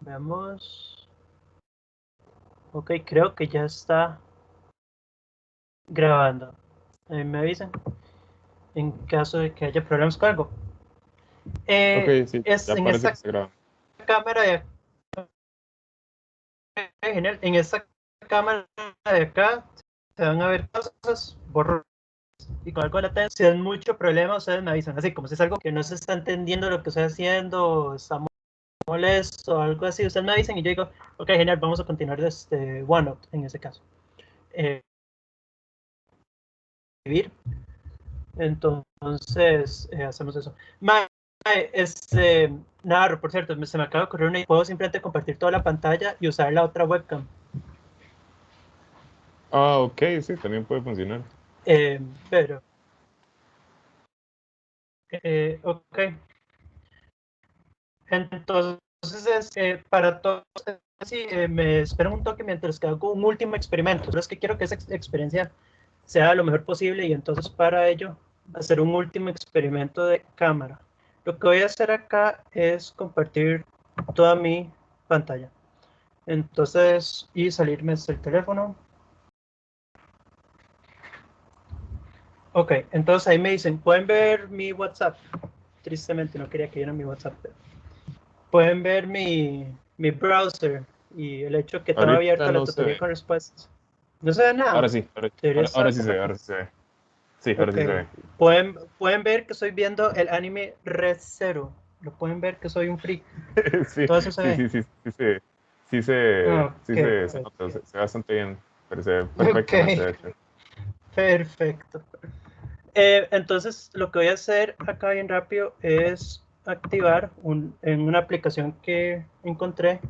Veamos. Ok, creo que ya está grabando. Me avisan en caso de que haya problemas con algo. Ok, sí, Es ya en parece esta que se graba. cámara de genial. En esta cámara de acá se van a ver cosas borrosas y con algo de latencia. Si es mucho problema, ustedes me avisan. Así como si es algo que no se está entendiendo lo que estoy haciendo, está molesto o algo así, ustedes me avisan y yo digo, ok, genial, vamos a continuar desde OneNote en ese caso. Entonces, hacemos eso. Nada, por cierto, se me acaba de ocurrir una idea. Puedo simplemente compartir toda la pantalla y usar la otra webcam. Ah, ok, sí, también puede funcionar. Pero, ok. Entonces, para todos, sí, me esperan un toque mientras que hago un último experimento. Pero es que quiero que esa experiencia sea lo mejor posible y entonces para ello hacer un último experimento de cámara. Lo que voy a hacer acá es compartir toda mi pantalla. Entonces, y salirme del teléfono. Ok, entonces ahí me dicen, ¿pueden ver mi WhatsApp? Tristemente no quería que vieran mi WhatsApp. Pero pueden ver mi browser y el hecho que tengo Ahorita abierta la no se tutoría ve. con respuestas. No se ve nada. Ahora sí, Debería estar. ahora sí se ve, ahora sí se ve. Sí, ahora Ok. sí se ve. Pueden ver que estoy viendo el anime Red Zero. Lo pueden ver que soy un freak. Sí, Todo eso se sí, ve. sí, sí, Ok, se nota, se ve bastante bien. Pero se ve ok, perfectamente, de hecho. perfecto. Entonces, lo que voy a hacer acá bien rápido es activar en una aplicación que encontré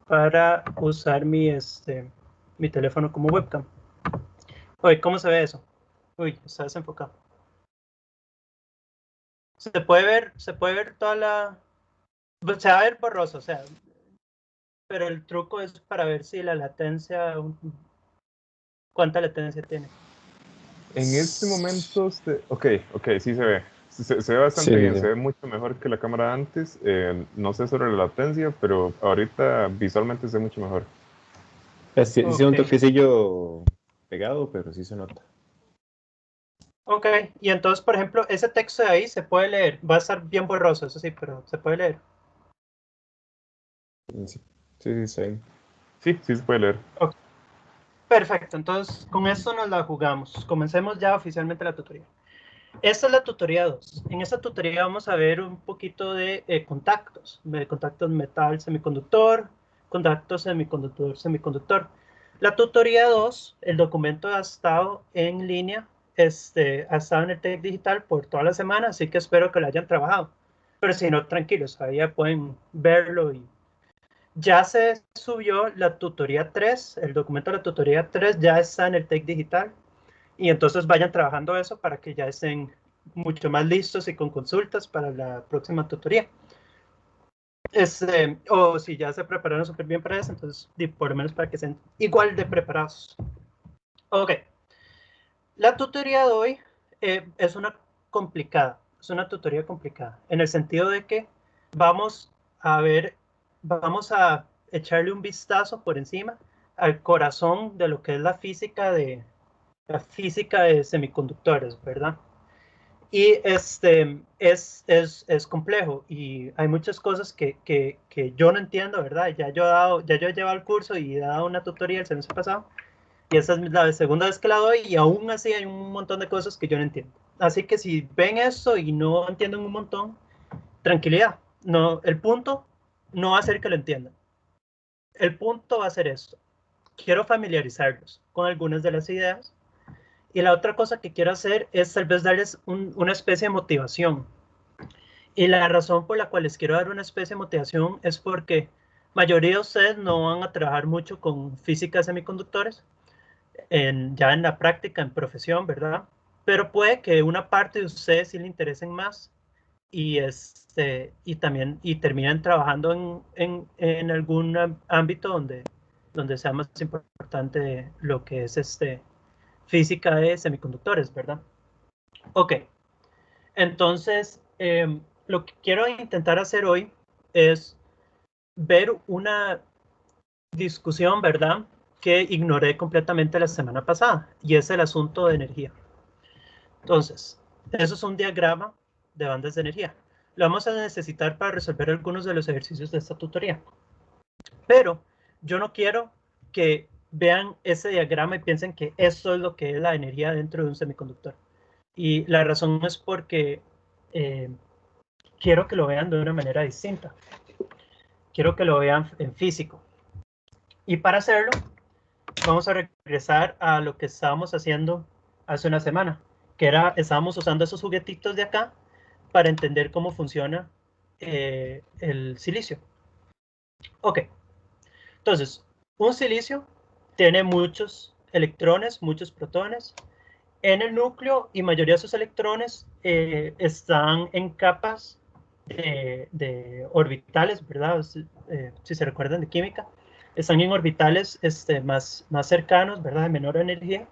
para usar mi teléfono como webcam. Oye, ¿cómo se ve eso? Uy, está desenfocado. Se puede ver toda la... Pues, se va a ver borroso, o sea, pero el truco es para ver si la latencia, cuánta latencia tiene. En este momento, ok, ok, sí se ve. Se ve Sí, bastante sí, bien, sí. se ve mucho mejor que la cámara de antes. No sé sobre la latencia, pero ahorita visualmente se ve mucho mejor. Sí, Ok, un toquecillo pegado, pero sí se nota. ok. Y entonces, por ejemplo, ese texto de ahí se puede leer. Va a estar bien borroso, eso sí, pero se puede leer. Sí, sí, sí, sí. Sí, sí se puede leer. Ok, perfecto, entonces con esto nos la jugamos. Comencemos ya oficialmente la tutoría. Esta es la tutoría 2. En esta tutoría vamos a ver un poquito de contactos metal semiconductor, contactos semiconductor semiconductor. La tutoría 2, el documento ha estado en línea, ha estado en el TEC Digital por toda la semana, así que espero que lo hayan trabajado. Pero si no, tranquilos, ahí ya pueden verlo. Y ya se subió la tutoría 3, el documento de la tutoría 3 ya está en el TEC Digital. Y entonces vayan trabajando eso para que ya estén mucho más listos y con consultas para la próxima tutoría. O si ya se prepararon súper bien para eso, entonces por lo menos para que estén igual de preparados. Ok, la tutoría de hoy es es una tutoría complicada, en el sentido de que vamos a ver, vamos a echarle un vistazo por encima al corazón de lo que es la física de semiconductores, ¿verdad? Y es complejo y hay muchas cosas que yo no entiendo, ¿verdad? Ya yo he llevado el curso y he dado una tutoría el semestre pasado y esa es la segunda vez que la doy y aún así hay un montón de cosas que yo no entiendo. Así que si ven esto y no entienden un montón, tranquilidad. No, el punto no va a ser que lo entiendan. El punto va a ser esto. Quiero familiarizarlos con algunas de las ideas y la otra cosa que quiero hacer es tal vez darles una especie de motivación. Y la razón por la cual les quiero dar una especie de motivación es porque mayoría de ustedes no van a trabajar mucho con física de semiconductores, ya en la práctica, en profesión, ¿verdad? Pero puede que una parte de ustedes sí le interesen más y también terminen trabajando en algún ámbito donde sea más importante lo que es física de semiconductores, ¿verdad? Ok, entonces lo que quiero intentar hacer hoy es ver una discusión, ¿verdad?, que ignoré completamente la semana pasada, y es el asunto de energía. Entonces, eso es un diagrama de bandas de energía. Lo vamos a necesitar para resolver algunos de los ejercicios de esta tutoría. Pero yo no quiero que vean ese diagrama y piensen que esto es lo que es la energía dentro de un semiconductor. Y la razón es porque quiero que lo vean de una manera distinta. Quiero que lo vean en físico. Y para hacerlo, vamos a regresar a lo que estábamos haciendo hace una semana, que era, estábamos usando esos juguetitos de acá para entender cómo funciona el silicio. Ok, entonces, un silicio tiene muchos electrones, muchos protones en el núcleo, y mayoría de sus electrones están en capas de orbitales, ¿verdad? Si se recuerdan de química, están en orbitales más cercanos, ¿verdad?, de menor energía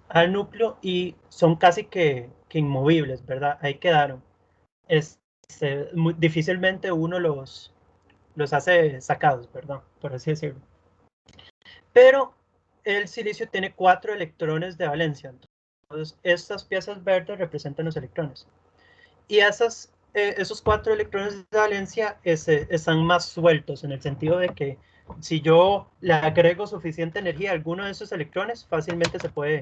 al núcleo, y son casi que inmovibles, ¿verdad? Ahí quedaron. Difícilmente uno los hace sacados, ¿verdad?, por así decirlo. Pero el silicio tiene 4 electrones de valencia. Entonces, estas piezas verdes representan los electrones. Y esos 4 electrones de valencia están más sueltos, en el sentido de que si yo le agrego suficiente energía a alguno de esos electrones, fácilmente se puede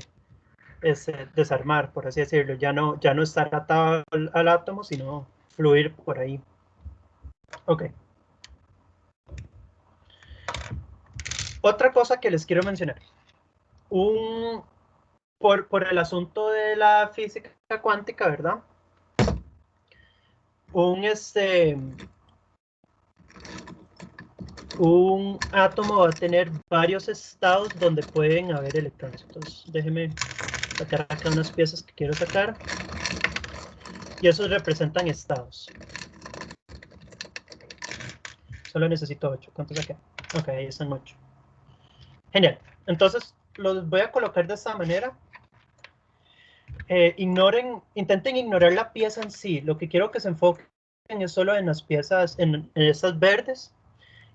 desarmar, por así decirlo. Ya no estar atado al átomo, sino fluir por ahí. Ok. Otra cosa que les quiero mencionar. Por el asunto de la física cuántica, ¿verdad? Un átomo va a tener varios estados donde pueden haber electrones. Entonces, déjenme sacar acá unas piezas que quiero sacar. Y esos representan estados. Solo necesito 8. ¿Cuántos saqué? Ok, ahí están 8. Genial. Entonces, los voy a colocar de esta manera. Intenten ignorar la pieza en sí. Lo que quiero que se enfoquen es solo en las piezas, en estas verdes.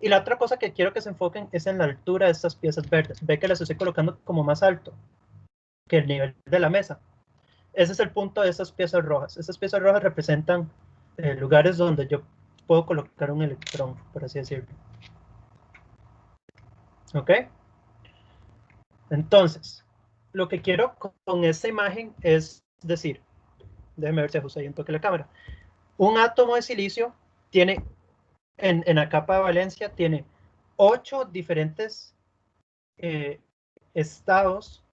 Y la otra cosa que quiero que se enfoquen es en la altura de estas piezas verdes. Ve que las estoy colocando como más alto que el nivel de la mesa. Ese es el punto de estas piezas rojas. Estas piezas rojas representan lugares donde yo puedo colocar un electrón, por así decirlo. ¿Ok? Entonces, lo que quiero con esta imagen es decir, déjenme ver si ajusto ahí un toque la cámara. Un átomo de silicio tiene, en la capa de valencia, tiene 8 diferentes estados,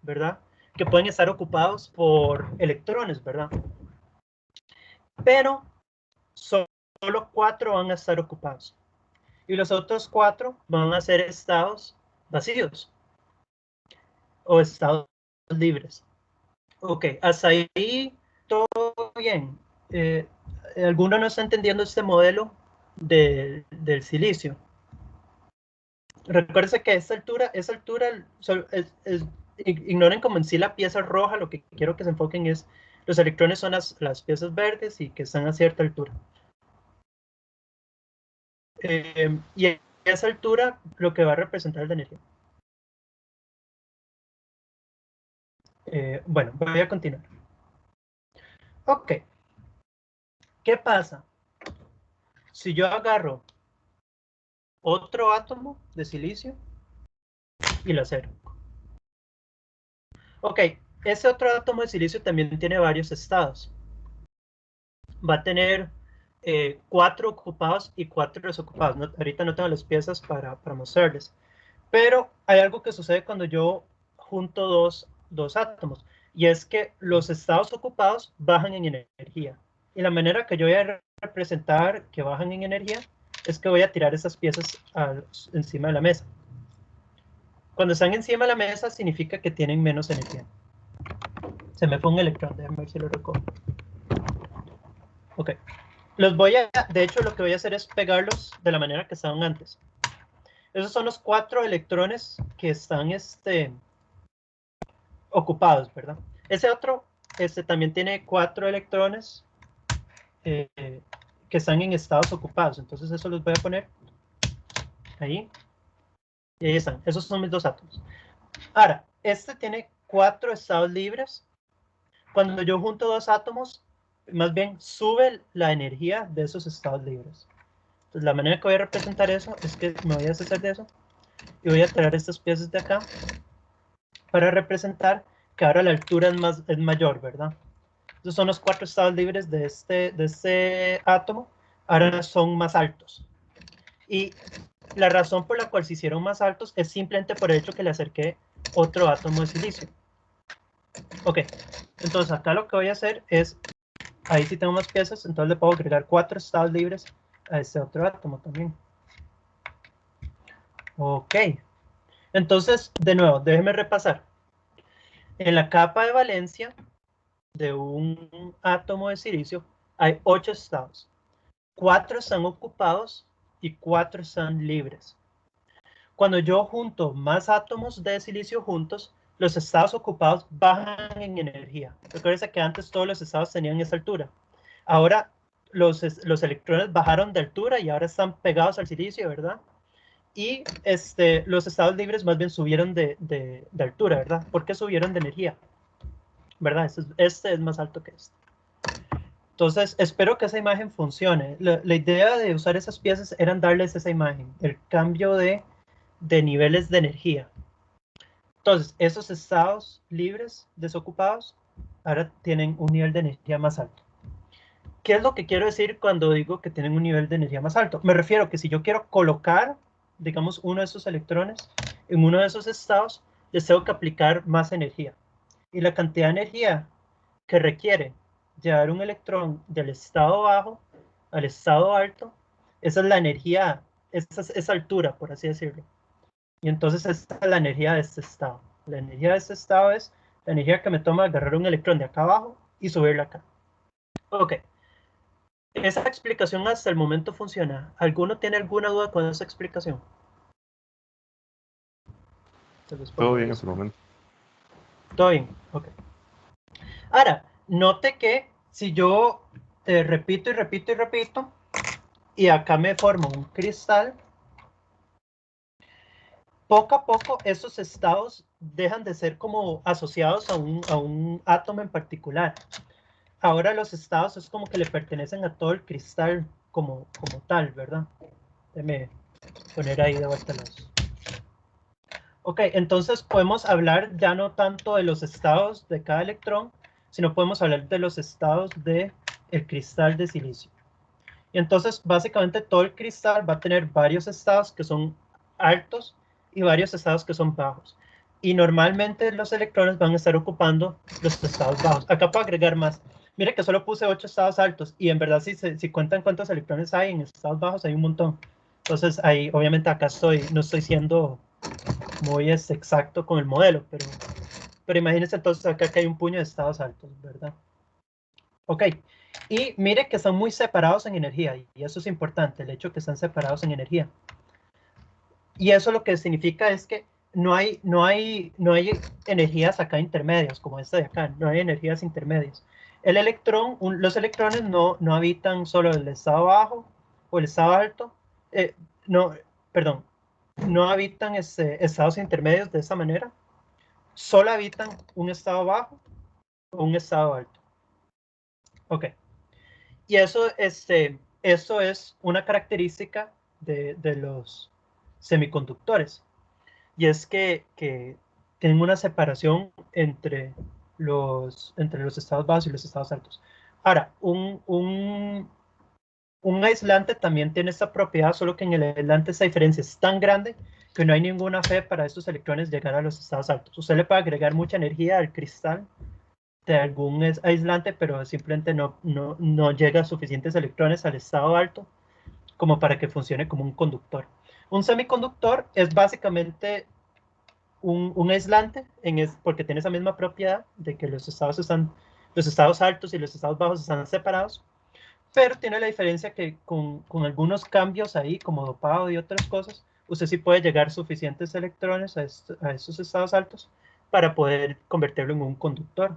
¿verdad?, que pueden estar ocupados por electrones, ¿verdad? Pero solo 4 van a estar ocupados. Y los otros 4 van a ser estados vacíos o estados libres. Ok, hasta ahí todo bien. ¿Alguno no está entendiendo este modelo del silicio? Recuerden que esta altura ignoren como en sí la pieza roja. Lo que quiero que se enfoquen es los electrones son las piezas verdes y que están a cierta altura. Y a esa altura lo que va a representar es la energía. Bueno, voy a continuar. Ok. ¿Qué pasa si yo agarro otro átomo de silicio y lo acerco? Ok, ese otro átomo de silicio también tiene varios estados. Va a tener 4 ocupados y 4 desocupados. Ahorita no tengo las piezas para mostrarles. Pero hay algo que sucede cuando yo junto dos átomos. Y es que los estados ocupados bajan en energía. Y la manera que yo voy a representar que bajan en energía es que voy a tirar esas piezas encima de la mesa. Cuando están encima de la mesa significa que tienen menos energía. Se me fue un electrón, déjame ver si lo recojo. Ok. De hecho, lo que voy a hacer es pegarlos de la manera que estaban antes. Esos son los 4 electrones que están ocupados, ¿verdad? Ese otro también tiene 4 electrones que están en estados ocupados. Entonces eso los voy a poner Ahí. Y ahí están. Esos son mis dos átomos. Ahora, este tiene 4 estados libres. Cuando yo junto dos átomos, más bien sube la energía de esos estados libres. Entonces, la manera que voy a representar eso es que me voy a deshacer de eso y voy a traer estas piezas de acá para representar que ahora la altura es mayor, ¿verdad? Estos son los 4 estados libres de este átomo. Ahora son más altos. Y la razón por la cual se hicieron más altos es simplemente por el hecho que le acerqué otro átomo de silicio. Ok, entonces acá lo que voy a hacer es, ahí sí tengo más piezas, entonces le puedo agregar 4 estados libres a este otro átomo también. Ok, entonces de nuevo, déjeme repasar. En la capa de valencia de un átomo de silicio hay 8 estados. 4 están ocupados y 4 están libres. Cuando yo junto más átomos de silicio juntos, los estados ocupados bajan en energía. Recuerden que antes todos los estados tenían esa altura. Ahora los electrones bajaron de altura y ahora están pegados al silicio, ¿verdad? Y los estados libres más bien subieron de altura, ¿verdad? ¿Por qué subieron de energía? ¿Verdad? Este es más alto que este. Entonces, espero que esa imagen funcione. La idea de usar esas piezas era darles esa imagen, el cambio de niveles de energía. Entonces, esos estados libres, desocupados, ahora tienen un nivel de energía más alto. ¿Qué es lo que quiero decir cuando digo que tienen un nivel de energía más alto? Me refiero a que si yo quiero colocar, digamos, uno de esos electrones en uno de esos estados, les tengo que aplicar más energía. Y la cantidad de energía que requiere llevar un electrón del estado bajo al estado alto, esa es la energía, esa altura, por así decirlo. Y entonces esta es la energía de este estado. La energía de este estado es la energía que me toma agarrar un electrón de acá abajo y subirlo acá. Ok. Esa explicación hasta el momento funciona. ¿Alguno tiene alguna duda con esa explicación? Todo bien hasta el momento. Todo bien, ok. Ahora, note que si yo repito y repito y repito, y acá me formo un cristal, poco a poco esos estados dejan de ser como asociados a un átomo en particular. Ahora los estados es como que le pertenecen a todo el cristal como tal, ¿verdad? Déjame poner ahí de vuelta los... Ok, entonces podemos hablar ya no tanto de los estados de cada electrón, sino podemos hablar de los estados del cristal de silicio. Y entonces básicamente todo el cristal va a tener varios estados que son altos y varios estados que son bajos. Y normalmente los electrones van a estar ocupando los estados bajos. Acá puedo agregar más. Mire que solo puse 8 estados altos y en verdad si cuentan cuántos electrones hay en estados bajos hay un montón. Entonces ahí obviamente acá no estoy siendo muy exacto con el modelo, pero imagínense entonces acá que hay un puño de estados altos, ¿verdad? Ok, y mire que están muy separados en energía, y eso es importante, el hecho de que están separados en energía. Y eso lo que significa es que no hay energías acá intermedias, como esta de acá, no hay energías intermedias. Los electrones no habitan solo el estado bajo o el estado alto, perdón, no habitan estados intermedios de esa manera, solo habitan un estado bajo o un estado alto. Ok. Y eso es una característica de los semiconductores. Y es que tienen una separación entre los estados bajos y los estados altos. Ahora, un aislante también tiene esta propiedad, solo que en el aislante esa diferencia es tan grande que no hay ninguna fe para estos electrones llegar a los estados altos. Usted le puede agregar mucha energía al cristal de algún aislante, pero simplemente no llega suficientes electrones al estado alto como para que funcione como un conductor. Un semiconductor es básicamente un aislante porque tiene esa misma propiedad de que los estados altos y los estados bajos están separados, pero tiene la diferencia que con algunos cambios ahí, como dopado y otras cosas, usted sí puede llegar suficientes electrones a esos estados altos para poder convertirlo en un conductor.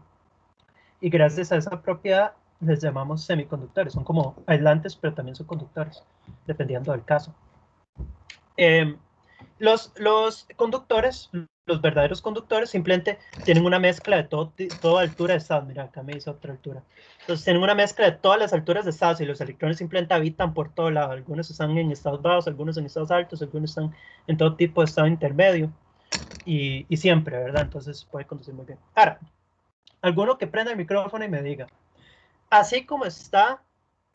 Y gracias a esa propiedad les llamamos semiconductores. Son como aislantes, pero también son conductores, dependiendo del caso. Eh, los conductores, los verdaderos conductores, simplemente tienen una mezcla de toda altura de estado. Mira, acá me hizo otra altura. Entonces, tienen una mezcla de todas las alturas de estados y los electrones simplemente habitan por todo lado. Algunos están en estados bajos, algunos en estados altos, algunos están en todo tipo de estado intermedio y siempre, ¿verdad? Entonces, puede conducir muy bien. Ahora, alguno que prenda el micrófono y me diga, así como está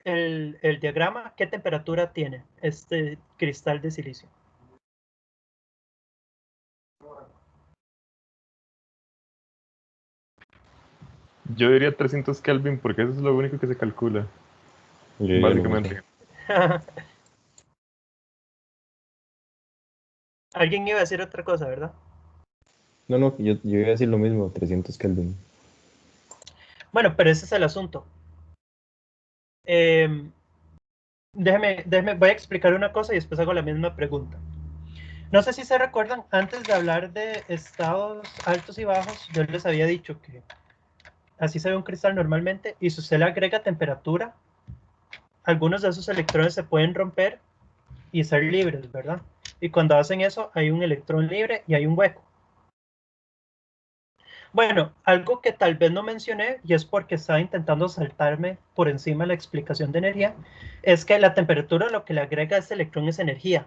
el diagrama, ¿qué temperatura tiene este cristal de silicio? Yo diría 300 Kelvin porque eso es lo único que se calcula, Yo diría lo mismo. básicamente. Alguien iba a decir otra cosa, ¿verdad? No, no, yo iba a decir lo mismo, 300 Kelvin. Bueno, pero ese es el asunto. Eh, voy a explicar una cosa y después hago la misma pregunta. No sé si se recuerdan, antes de hablar de estados altos y bajos, yo les había dicho que así se ve un cristal normalmente y si usted le agrega temperatura, algunos de esos electrones se pueden romper y ser libres, ¿verdad? Y cuando hacen eso, hay un electrón libre y hay un hueco. Bueno, algo que tal vez no mencioné, y es porque estaba intentando saltarme por encima la explicación de energía, es que la temperatura lo que le agrega a este electrón es energía.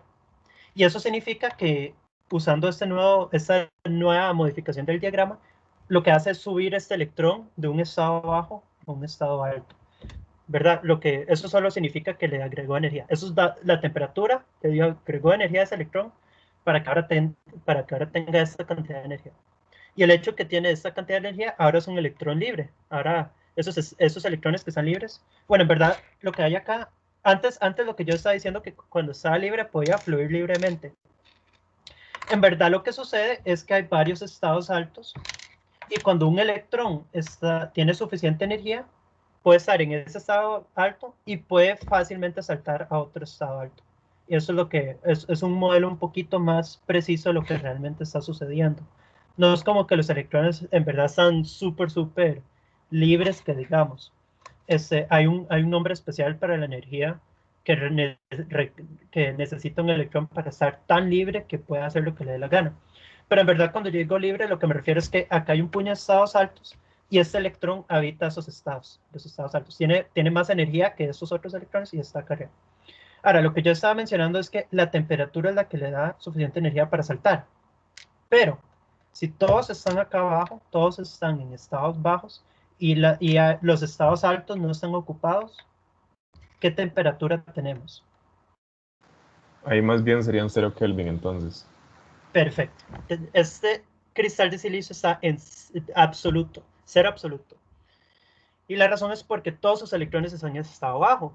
Y eso significa que usando esta nueva modificación del diagrama, lo que hace es subir este electrón de un estado bajo a un estado alto. ¿Verdad? Eso solo significa que le agregó energía. Eso es la temperatura que le agregó energía a ese electrón para que para que ahora tenga esta cantidad de energía. Y el hecho que tiene esta cantidad de energía ahora es un electrón libre. Ahora, esos electrones que están libres, bueno, en verdad, lo que hay acá, antes lo que yo estaba diciendo que cuando estaba libre podía fluir libremente. En verdad lo que sucede es que hay varios estados altos y cuando un electrón tiene suficiente energía, puede estar en ese estado alto y puede fácilmente saltar a otro estado alto. Y eso es lo que es un modelo un poquito más preciso de lo que realmente está sucediendo. No es como que los electrones en verdad están súper libres, que digamos. Hay un nombre especial para la energía que, que necesita un electrón para estar tan libre que pueda hacer lo que le dé la gana. Pero en verdad, cuando yo digo libre, lo que me refiero es que acá hay un puño de estados altos y este electrón habita esos estados altos. Tiene más energía que esos otros electrones y está acá arriba. Ahora, lo que yo estaba mencionando es que la temperatura es la que le da suficiente energía para saltar. Pero si todos están acá abajo, todos están en estados bajos y los estados altos no están ocupados, ¿qué temperatura tenemos? Ahí más bien serían 0 Kelvin entonces. Perfecto. Este cristal de silicio está en absoluto, cero absoluto. Y la razón es porque todos sus electrones están en estado bajo.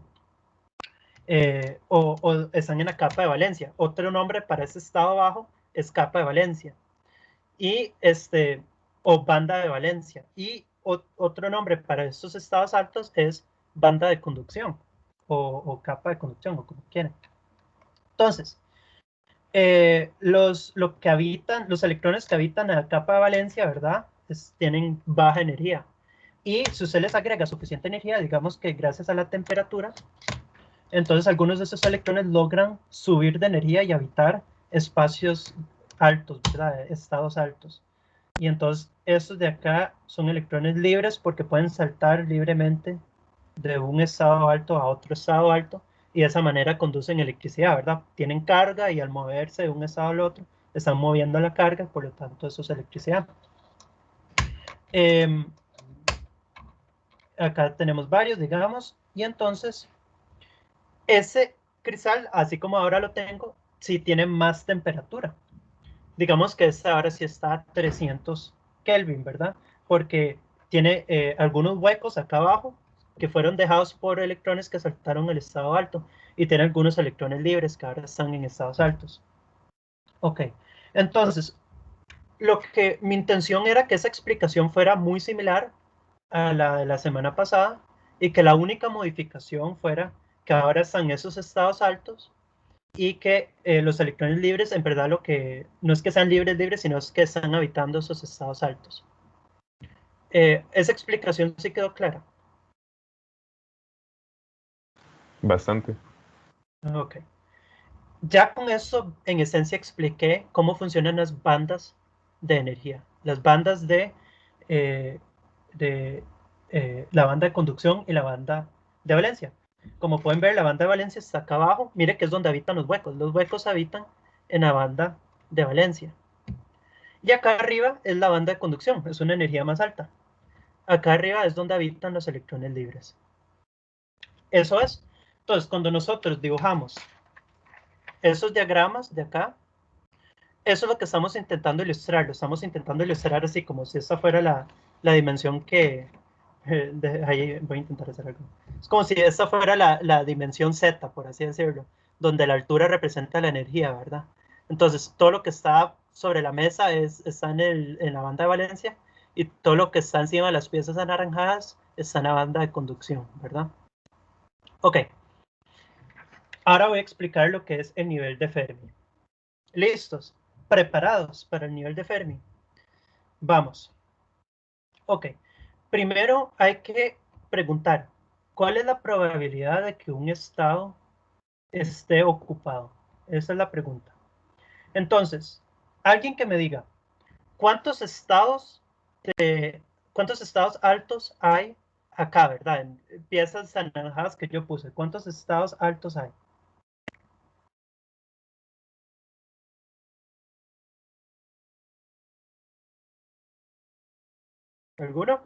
O están en la capa de valencia. Otro nombre para ese estado bajo es capa de valencia. Y o banda de valencia. Y otro nombre para estos estados altos es banda de conducción. O capa de conducción, o como quieran. Entonces, los electrones que habitan en la capa de valencia, ¿verdad? Tienen baja energía. Y si usted les agrega suficiente energía, digamos que gracias a la temperatura, entonces algunos de esos electrones logran subir de energía y habitar espacios altos, ¿verdad? Estados altos. Y entonces estos de acá son electrones libres porque pueden saltar libremente de un estado alto a otro estado alto y de esa manera conducen electricidad, ¿verdad? Tienen carga y al moverse de un estado al otro están moviendo la carga, por lo tanto eso es electricidad. Eh, Acá tenemos varios, digamos, y entonces ese cristal, así como ahora lo tengo, sí tiene más temperatura. Digamos que esta ahora sí está a 300 Kelvin, ¿verdad? Porque tiene algunos huecos acá abajo que fueron dejados por electrones que saltaron el estado alto y tiene algunos electrones libres que ahora están en estados altos. Ok, entonces, mi intención era que esa explicación fuera muy similar a la de la semana pasada y que la única modificación fuera que ahora están esos estados altos y que los electrones libres en verdad lo que no es que sean libres, sino es que están habitando esos estados altos. Esa explicación sí quedó clara. Bastante. Ok. Ya con eso, en esencia, expliqué cómo funcionan las bandas de energía. Las bandas eh, de la banda de conducción y la banda de valencia. Como pueden ver, la banda de valencia está acá abajo. Mire que es donde habitan los huecos. Los huecos habitan en la banda de valencia. Y acá arriba es la banda de conducción. Es una energía más alta. Acá arriba es donde habitan los electrones libres. Eso es. Entonces, cuando nosotros dibujamos esos diagramas de acá, eso es lo que estamos intentando ilustrar. Lo estamos intentando ilustrar así como si esta fuera la dimensión que... ahí voy a intentar hacer algo. Es como si esta fuera la dimensión Z, por así decirlo, donde la altura representa la energía, ¿verdad? Entonces, todo lo que está sobre la mesa está en la banda de valencia, y todo lo que está encima de las piezas anaranjadas está en la banda de conducción, ¿verdad? Ok. Ahora voy a explicar lo que es el nivel de Fermi. ¿Listos? ¿Preparados para el nivel de Fermi? Vamos. Ok. Primero hay que preguntar, ¿cuál es la probabilidad de que un estado esté ocupado? Esa es la pregunta. Entonces, alguien que me diga, ¿cuántos estados, cuántos estados altos hay acá, ¿verdad? En piezas anaranjadas que yo puse, ¿cuántos estados altos hay? ¿Alguno?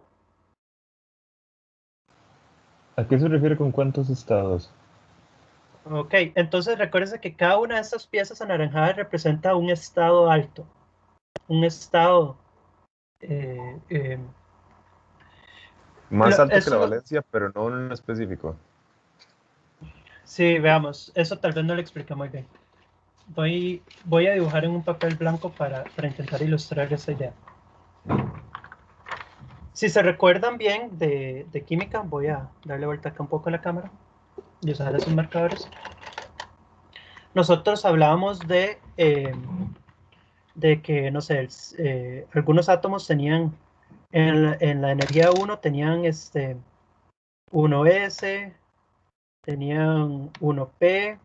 ¿A qué se refiere con cuántos estados? Ok, entonces recuérdense que cada una de estas piezas anaranjadas representa un estado alto, un estado... eh, eh, Más alto que la eso, valencia, pero no en específico. sí, veamos, eso tal vez no lo expliqué muy bien. Voy a dibujar en un papel blanco para intentar ilustrar esa idea. Si se recuerdan bien de química, voy a darle vuelta acá un poco a la cámara y usar esos marcadores. Nosotros hablábamos de que, no sé, algunos átomos tenían, en la energía 1 tenían 1s, tenían 1p,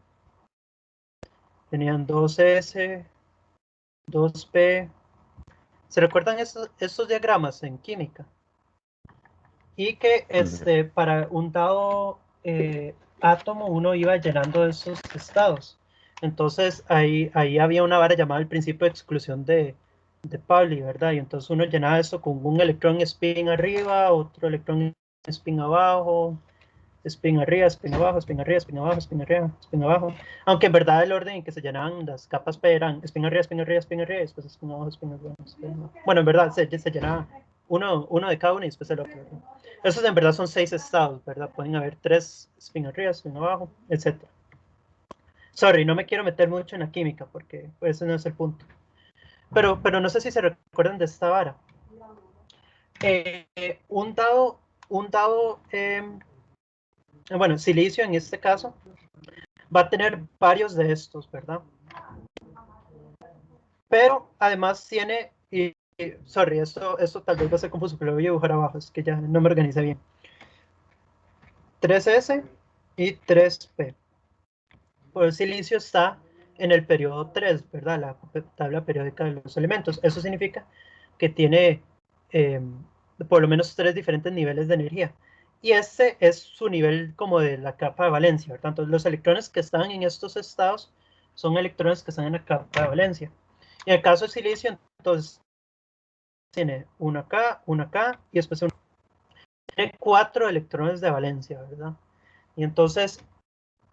tenían 2s, 2p. ¿Se recuerdan estos diagramas en química? Y que Sí. para un dado átomo uno iba llenando esos estados. Entonces ahí había una vara llamada el principio de exclusión de Pauli, ¿verdad? Y entonces uno llenaba eso con un electrón spin arriba, otro electrón spin abajo, spin arriba, spin abajo, spin arriba, spin abajo, spin arriba, spin abajo. Aunque en verdad el orden en que se llenaban las capas P eran spin arriba, spin arriba, spin arriba, y después spin abajo, spin arriba, spin abajo. Bueno, en verdad se llenaba uno de cada uno y después el otro, ¿verdad? Esos en verdad son 6 estados, ¿verdad? Pueden haber 3 spin arriba, spin abajo, etc. Sorry, no me quiero meter mucho en la química porque ese no es el punto. Pero no sé si se recuerdan de esta vara. Un dado, bueno, silicio en este caso, va a tener varios de estos, ¿verdad? Pero además tiene, sorry, esto tal vez va a ser confuso, pero lo voy a dibujar abajo, es que ya no me organizé bien. 3s y 3p. Por el silicio está en el periodo 3, ¿verdad? La tabla periódica de los elementos. Eso significa que tiene eh, por lo menos 3 diferentes niveles de energía. Y este es su nivel como de la capa de valencia, ¿verdad? Entonces los electrones que están en estos estados son electrones que están en la capa de valencia. Y en el caso de silicio, entonces tiene uno acá y después tiene 4 electrones de valencia, ¿verdad? Y entonces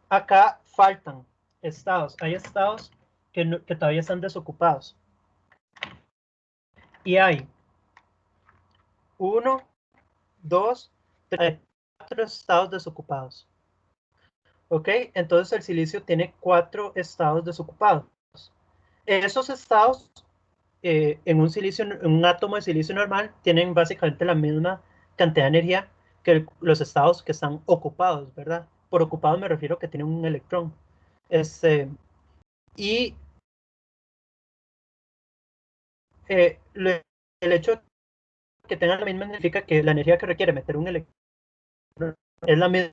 acá faltan estados. Hay estados que todavía están desocupados. Y hay 1, 2, 3, 4 estados desocupados. ¿Ok? Entonces el silicio tiene 4 estados desocupados. Esos estados en un átomo de silicio normal tienen básicamente la misma cantidad de energía que los estados que están ocupados, ¿verdad? Por ocupados me refiero a que tienen un electrón. Y el hecho de que tengan la misma significa que la energía que requiere meter un electrón es la misma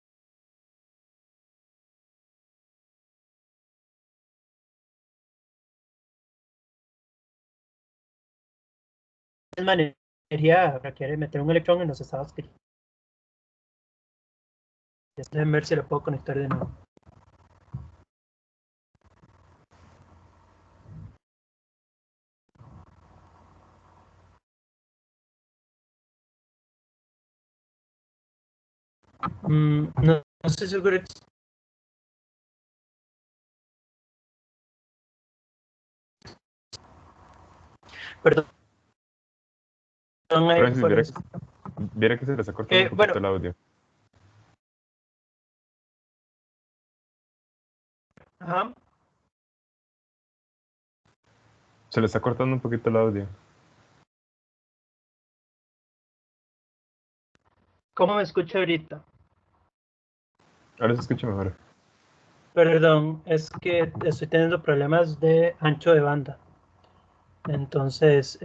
misma energía requiere meter un electrón en los estados que... Déjenme ver si lo puedo conectar de nuevo. No estoy seguro. Perdón ahí Francis, por eso. viera que se les ha cortado un Bueno, poquito el audio. ajá. Se les está cortando un poquito el audio. ¿Cómo me escucho ahorita? Ahora se escucha mejor. Perdón, es que estoy teniendo problemas de ancho de banda. Entonces,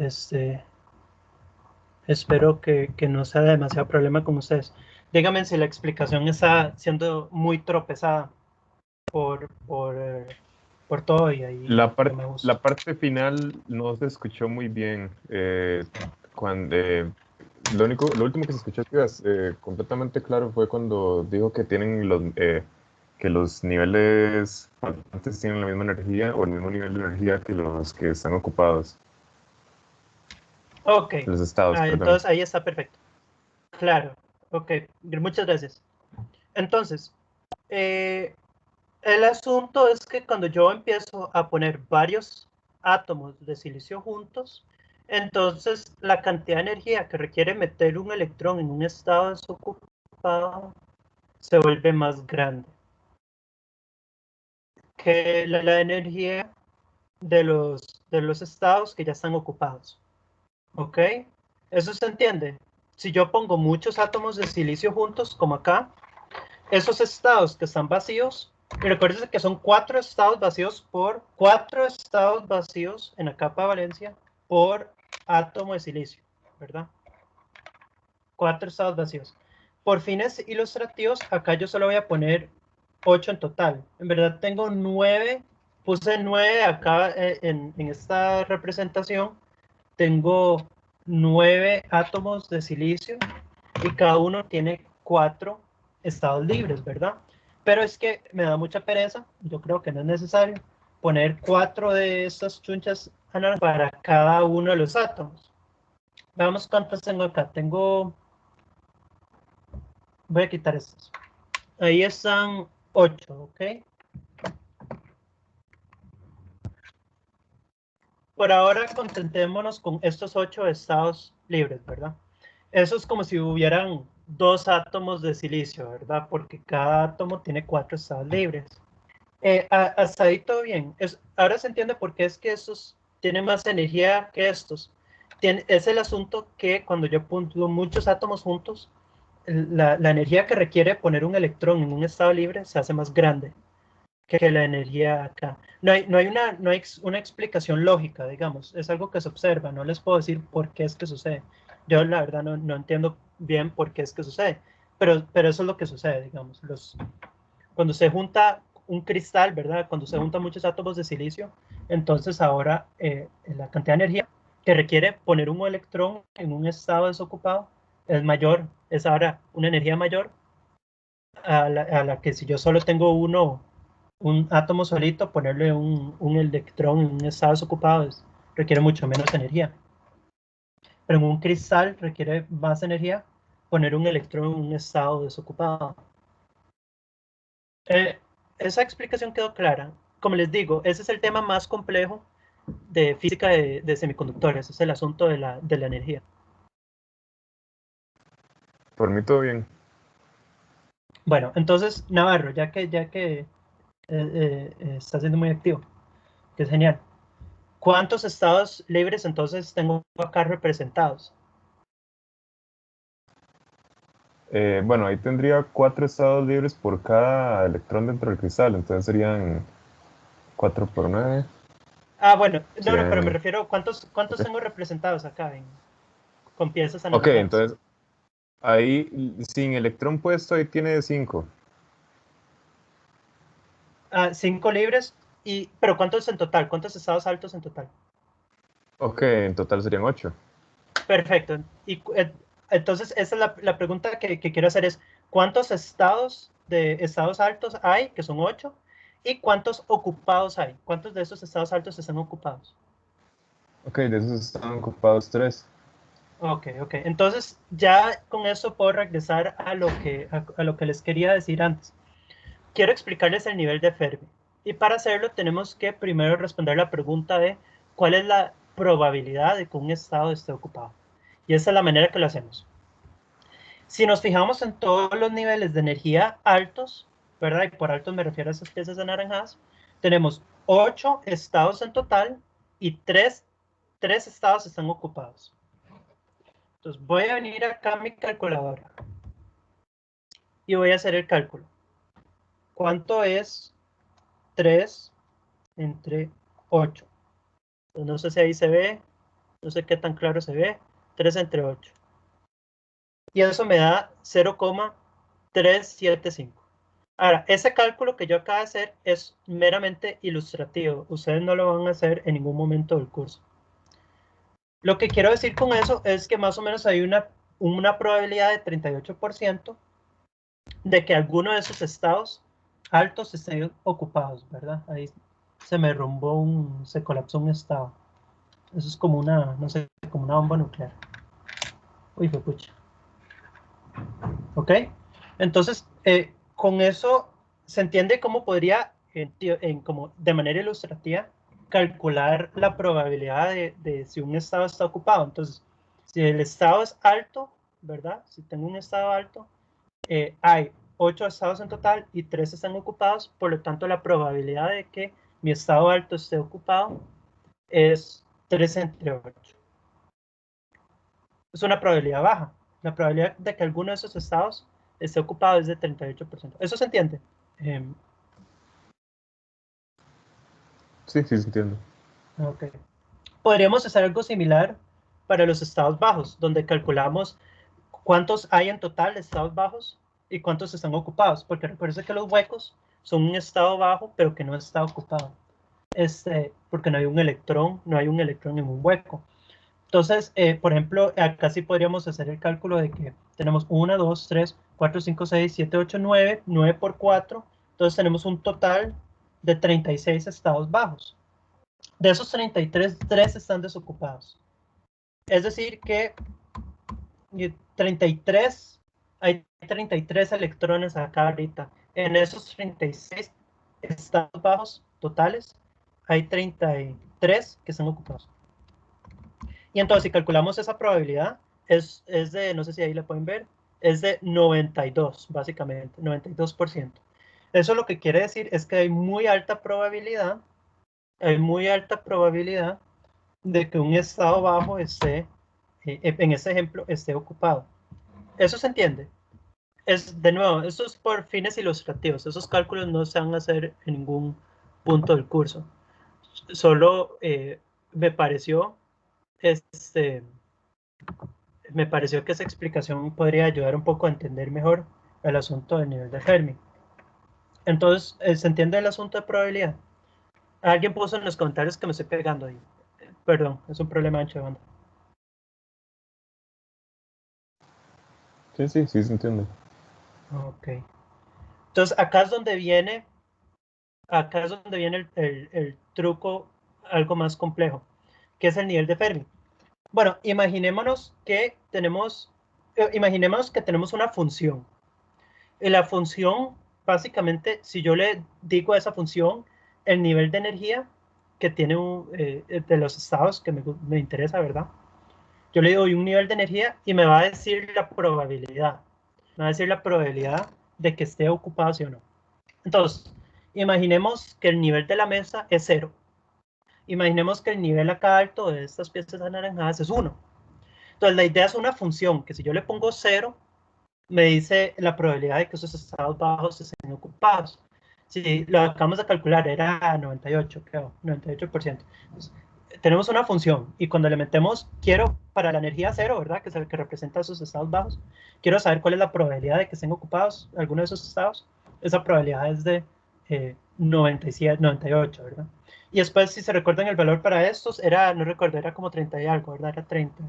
espero que no sea demasiado problema con ustedes. Díganme si la explicación está siendo muy tropezada por todo y ahí yo me La ajusto. parte final no se escuchó muy bien. Cuando, lo último que se escuchó completamente claro fue cuando dijo que tienen que los niveles faltantes tienen la misma energía o el mismo nivel de energía que los que están ocupados. Ok, Los estados, perdón. entonces ahí está perfecto. Claro, ok, muchas gracias. Entonces, eh, el asunto es que cuando yo empiezo a poner varios átomos de silicio juntos, entonces la cantidad de energía que requiere meter un electrón en un estado desocupado se vuelve más grande que la energía de los estados que ya están ocupados. ¿Ok? ¿Eso se entiende? Si yo pongo muchos átomos de silicio juntos, como acá, esos estados que están vacíos, y recuerden que son 4 estados vacíos en la capa de valencia por átomo de silicio, ¿verdad? 4 estados vacíos. Por fines ilustrativos, acá yo solo voy a poner 8 en total. En verdad tengo 9, puse 9 acá en esta representación. Tengo 9 átomos de silicio y cada uno tiene 4 estados libres, ¿verdad? Pero es que me da mucha pereza, yo creo que no es necesario poner 4 de estas chunchas para cada uno de los átomos. Veamos cuántas tengo acá. Voy a quitar estos. Ahí están 8, ¿ok? Por ahora contentémonos con estos 8 estados libres, ¿verdad? Eso es como si hubieran 2 átomos de silicio, ¿verdad? Porque cada átomo tiene 4 estados libres. Hasta ahí todo bien. Ahora se entiende por qué es que estos tienen más energía que estos. Es el asunto que cuando yo pongo muchos átomos juntos, la energía que requiere poner un electrón en un estado libre se hace más grande que la energía acá. No hay una explicación lógica, digamos. Es algo que se observa. No les puedo decir por qué es que sucede. Yo la verdad no entiendo bien por qué es que sucede. Pero eso es lo que sucede, digamos. Cuando se junta un cristal, ¿verdad? Cuando se juntan muchos átomos de silicio, entonces ahora la cantidad de energía que requiere poner un electrón en un estado desocupado es mayor, es ahora una energía mayor a la que si yo solo tengo un átomo solito, ponerle un electrón en un estado desocupado requiere mucho menos energía. Pero en un cristal requiere más energía poner un electrón en un estado desocupado. Eh, esa explicación quedó clara. Como les digo, ese es el tema más complejo de física de semiconductores, es el asunto de la energía. Por mí todo bien. Bueno, entonces, Navarro, ya que está siendo muy activo, que es genial. ¿Cuántos estados libres entonces tengo acá representados? Bueno, ahí tendría 4 estados libres por cada electrón dentro del cristal, entonces serían 4 por 9, Ah, bueno, no, pero me serían... refiero, ¿cuántos Ok, tengo representados acá con piezas ok, analizadas? entonces ahí sin electrón puesto ahí tiene 5. Ah, 5 libres, pero ¿cuántos en total? ¿Cuántos estados altos en total? Ok, en total serían 8. Perfecto. Y entonces, esa es la pregunta que quiero hacer es, ¿cuántos estados altos hay, que son 8? ¿Y cuántos ocupados hay? ¿Cuántos de esos estados altos están ocupados? Ok, de esos están ocupados 3. Ok. Entonces, ya con eso puedo regresar a lo que les quería decir antes. Quiero explicarles el nivel de Fermi. Y para hacerlo tenemos que primero responder la pregunta de cuál es la probabilidad de que un estado esté ocupado. Y esa es la manera que lo hacemos. Si nos fijamos en todos los niveles de energía altos, ¿verdad? Y por altos me refiero a esas piezas anaranjadas, tenemos 8 estados en total y 3 estados están ocupados. Entonces voy a venir acá a mi calculadora y voy a hacer el cálculo. ¿Cuánto es 3 entre 8? Pues no sé si ahí se ve, no sé qué tan claro se ve, 3 entre 8. Y eso me da 0,375. Ahora, ese cálculo que yo acabo de hacer es meramente ilustrativo. Ustedes no lo van a hacer en ningún momento del curso. Lo que quiero decir con eso es que más o menos hay una probabilidad de 38% de que alguno de esos estados altos estén ocupados, ¿verdad? Ahí se colapsó un estado. Eso es como una, no sé, como una bomba nuclear. Uy, fue pucha. ¿Ok? Entonces, con eso se entiende cómo podría, como de manera ilustrativa, calcular la probabilidad de si un estado está ocupado. Entonces, si el estado es alto, ¿verdad? Si tengo un estado alto, hay 8 estados en total y 3 están ocupados, por lo tanto la probabilidad de que mi estado alto esté ocupado es 3 entre 8. Es una probabilidad baja. La probabilidad de que alguno de esos estados esté ocupado es de 38%. ¿Eso se entiende? Sí, sí, se entiende. Ok. Podríamos hacer algo similar para los estados bajos, donde calculamos cuántos hay en total de estados bajos y cuántos están ocupados, porque recuerden que los huecos son un estado bajo, pero que no está ocupado. Porque no hay un electrón en un hueco. Entonces, por ejemplo, acá sí podríamos hacer el cálculo de que tenemos 1, 2, 3, 4, 5, 6, 7, 8, 9, 9 por 4. Entonces tenemos un total de 36 estados bajos. De esos 33, 3 están desocupados. Es decir que 33, hay 33 electrones acá ahorita. En esos 36 estados bajos totales, hay 33 que están ocupados. Y entonces, si calculamos esa probabilidad, es de, no sé si ahí la pueden ver, es de 92, básicamente, 92%. Eso lo que quiere decir es que hay muy alta probabilidad de que un estado bajo esté, en este ejemplo, esté ocupado. ¿Eso se entiende? De nuevo, eso es por fines ilustrativos. Esos cálculos no se van a hacer en ningún punto del curso. Solo me pareció este, me pareció que esa explicación podría ayudar un poco a entender mejor el asunto del nivel de Fermi. Entonces, ¿se entiende el asunto de probabilidad? Alguien puso en los comentarios que me estoy pegando ahí. Perdón, es un problema ancho de banda. Sí, sí, sí, se entiende. Ok. Entonces, acá es donde viene el truco algo más complejo, que es el nivel de Fermi. Bueno, imaginémonos que tenemos una función. Y la función, básicamente, si yo le digo a esa función el nivel de energía que tiene de los estados que me interesa, ¿verdad? Yo le doy un nivel de energía y me va a decir la probabilidad. Me va a decir la probabilidad de que esté ocupado, sí o no. Entonces, imaginemos que el nivel de la mesa es 0. Imaginemos que el nivel acá alto de estas piezas anaranjadas es 1. Entonces, la idea es una función que si yo le pongo 0, me dice la probabilidad de que esos estados bajos estén ocupados. Si lo acabamos de calcular, era 98, creo, 98%. Entonces, tenemos una función y cuando le metemos, quiero para la energía cero, ¿verdad? Que es el que representa esos estados bajos, quiero saber cuál es la probabilidad de que estén ocupados alguno de esos estados. Esa probabilidad es de 97, 98, ¿verdad? Y después, si se recuerdan el valor para estos, no recuerdo, era como 30 y algo, ¿verdad? Era 30.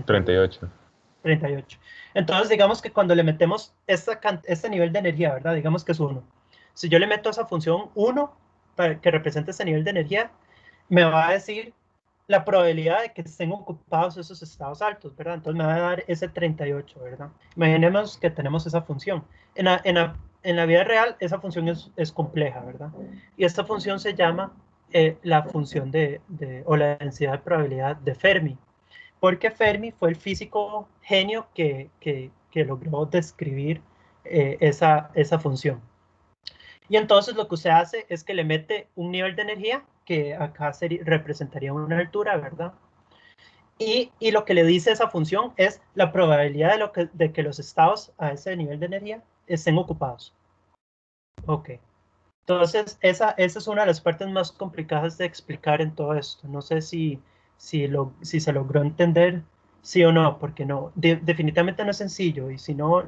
38. 38. Entonces, digamos que cuando le metemos este nivel de energía, ¿verdad? Digamos que es 1. Si yo le meto esa función 1, para que represente ese nivel de energía, me va a decir la probabilidad de que estén ocupados esos estados altos, ¿verdad? Entonces me va a dar ese 38, ¿verdad? Imaginemos que tenemos esa función. En la vida real, esa función es compleja, ¿verdad? Y esta función se llama la función o la densidad de probabilidad de Fermi, porque Fermi fue el físico genio que logró describir esa función. Y entonces lo que usted hace es que le mete un nivel de energía, que acá representaría una altura, ¿verdad? Y lo que le dice esa función es la probabilidad de que los estados a ese nivel de energía estén ocupados. Ok. Entonces, esa es una de las partes más complicadas de explicar en todo esto. No sé si se logró entender sí o no, porque no, definitivamente no es sencillo. Y si no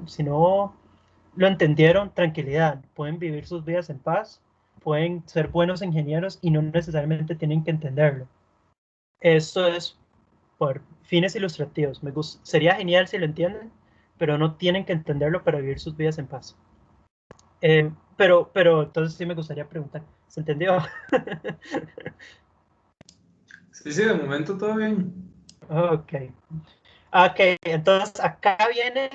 lo entendieron, tranquilidad. Pueden vivir sus vidas en paz, pueden ser buenos ingenieros y no necesariamente tienen que entenderlo. Esto es por fines ilustrativos. Sería genial si lo entienden, pero no tienen que entenderlo para vivir sus vidas en paz. Pero entonces sí me gustaría preguntar, ¿se entendió? Sí, sí, de momento todo bien. Ok. Ok, entonces acá viene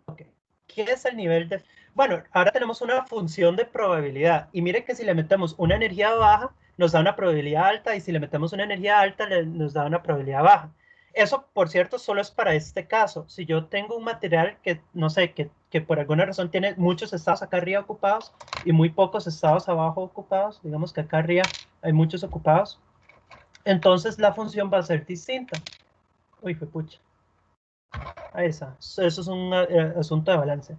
okay. ¿Qué es el nivel de...? Bueno, ahora tenemos una función de probabilidad. Y mire que si le metemos una energía baja, nos da una probabilidad alta. Y si le metemos una energía alta, nos da una probabilidad baja. Eso, por cierto, solo es para este caso. Si yo tengo un material que, no sé, que por alguna razón tiene muchos estados acá arriba ocupados y muy pocos estados abajo ocupados, digamos que acá arriba hay muchos ocupados, entonces la función va a ser distinta. Uy, fue pucha. Ahí está. Eso es un asunto de balance.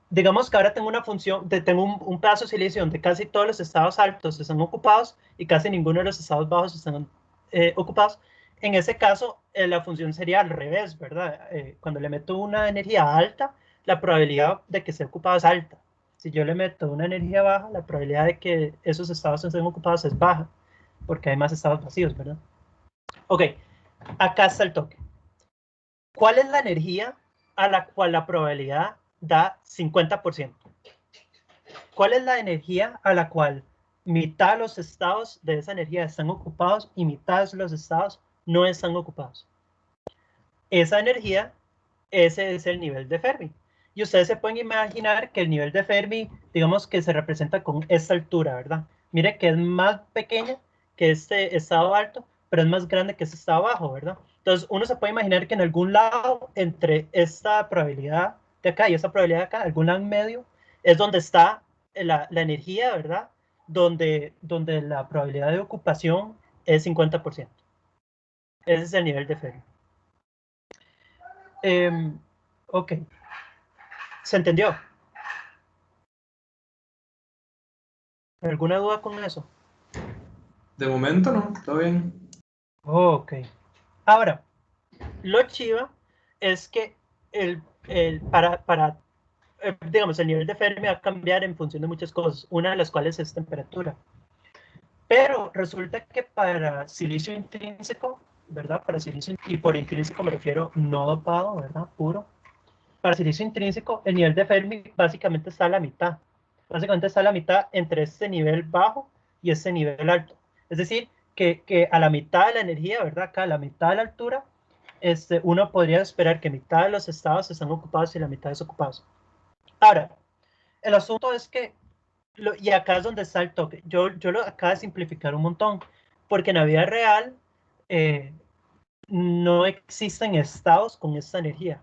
Digamos que ahora tengo una función, tengo un pedazo de silicio donde casi todos los estados altos están ocupados y casi ninguno de los estados bajos están ocupados. En ese caso, la función sería al revés, ¿verdad? Cuando le meto una energía alta, la probabilidad de que esté ocupado es alta. Si yo le meto una energía baja, la probabilidad de que esos estados estén ocupados es baja, porque hay más estados vacíos, ¿verdad? Ok, acá está el toque. ¿Cuál es la energía a la cual la probabilidad da 50%? ¿Cuál es la energía a la cual mitad de los estados de esa energía están ocupados y mitad de los estados no están ocupados? Esa energía, ese es el nivel de Fermi. Y ustedes se pueden imaginar que el nivel de Fermi, digamos que se representa con esta altura, ¿verdad? Mire que es más pequeña que este estado alto, pero es más grande que este estado bajo, ¿verdad? Entonces, uno se puede imaginar que en algún lado, entre esta probabilidad de acá y esta probabilidad de acá, algún lado en medio, es donde está la energía, ¿verdad? Donde la probabilidad de ocupación es 50%. Ese es el nivel de Fermi. Ok. ¿Se entendió? ¿Alguna duda con eso? De momento no, todo bien. Ok. Ahora, lo chiva es que digamos, el nivel de Fermi va a cambiar en función de muchas cosas, una de las cuales es temperatura. Pero resulta que para silicio intrínseco, ¿verdad? Para silicio, y por intrínseco me refiero no dopado, ¿verdad? Puro. Para silicio intrínseco, el nivel de Fermi básicamente está a la mitad. Básicamente está a la mitad entre este nivel bajo y este nivel alto. Es decir, que a la mitad de la energía, ¿verdad? Acá a la mitad de la altura, uno podría esperar que mitad de los estados están ocupados y la mitad desocupados. Ahora, el asunto es que, y acá es donde está el toque, yo lo acabo de simplificar un montón, porque en la vida real no existen estados con esta energía.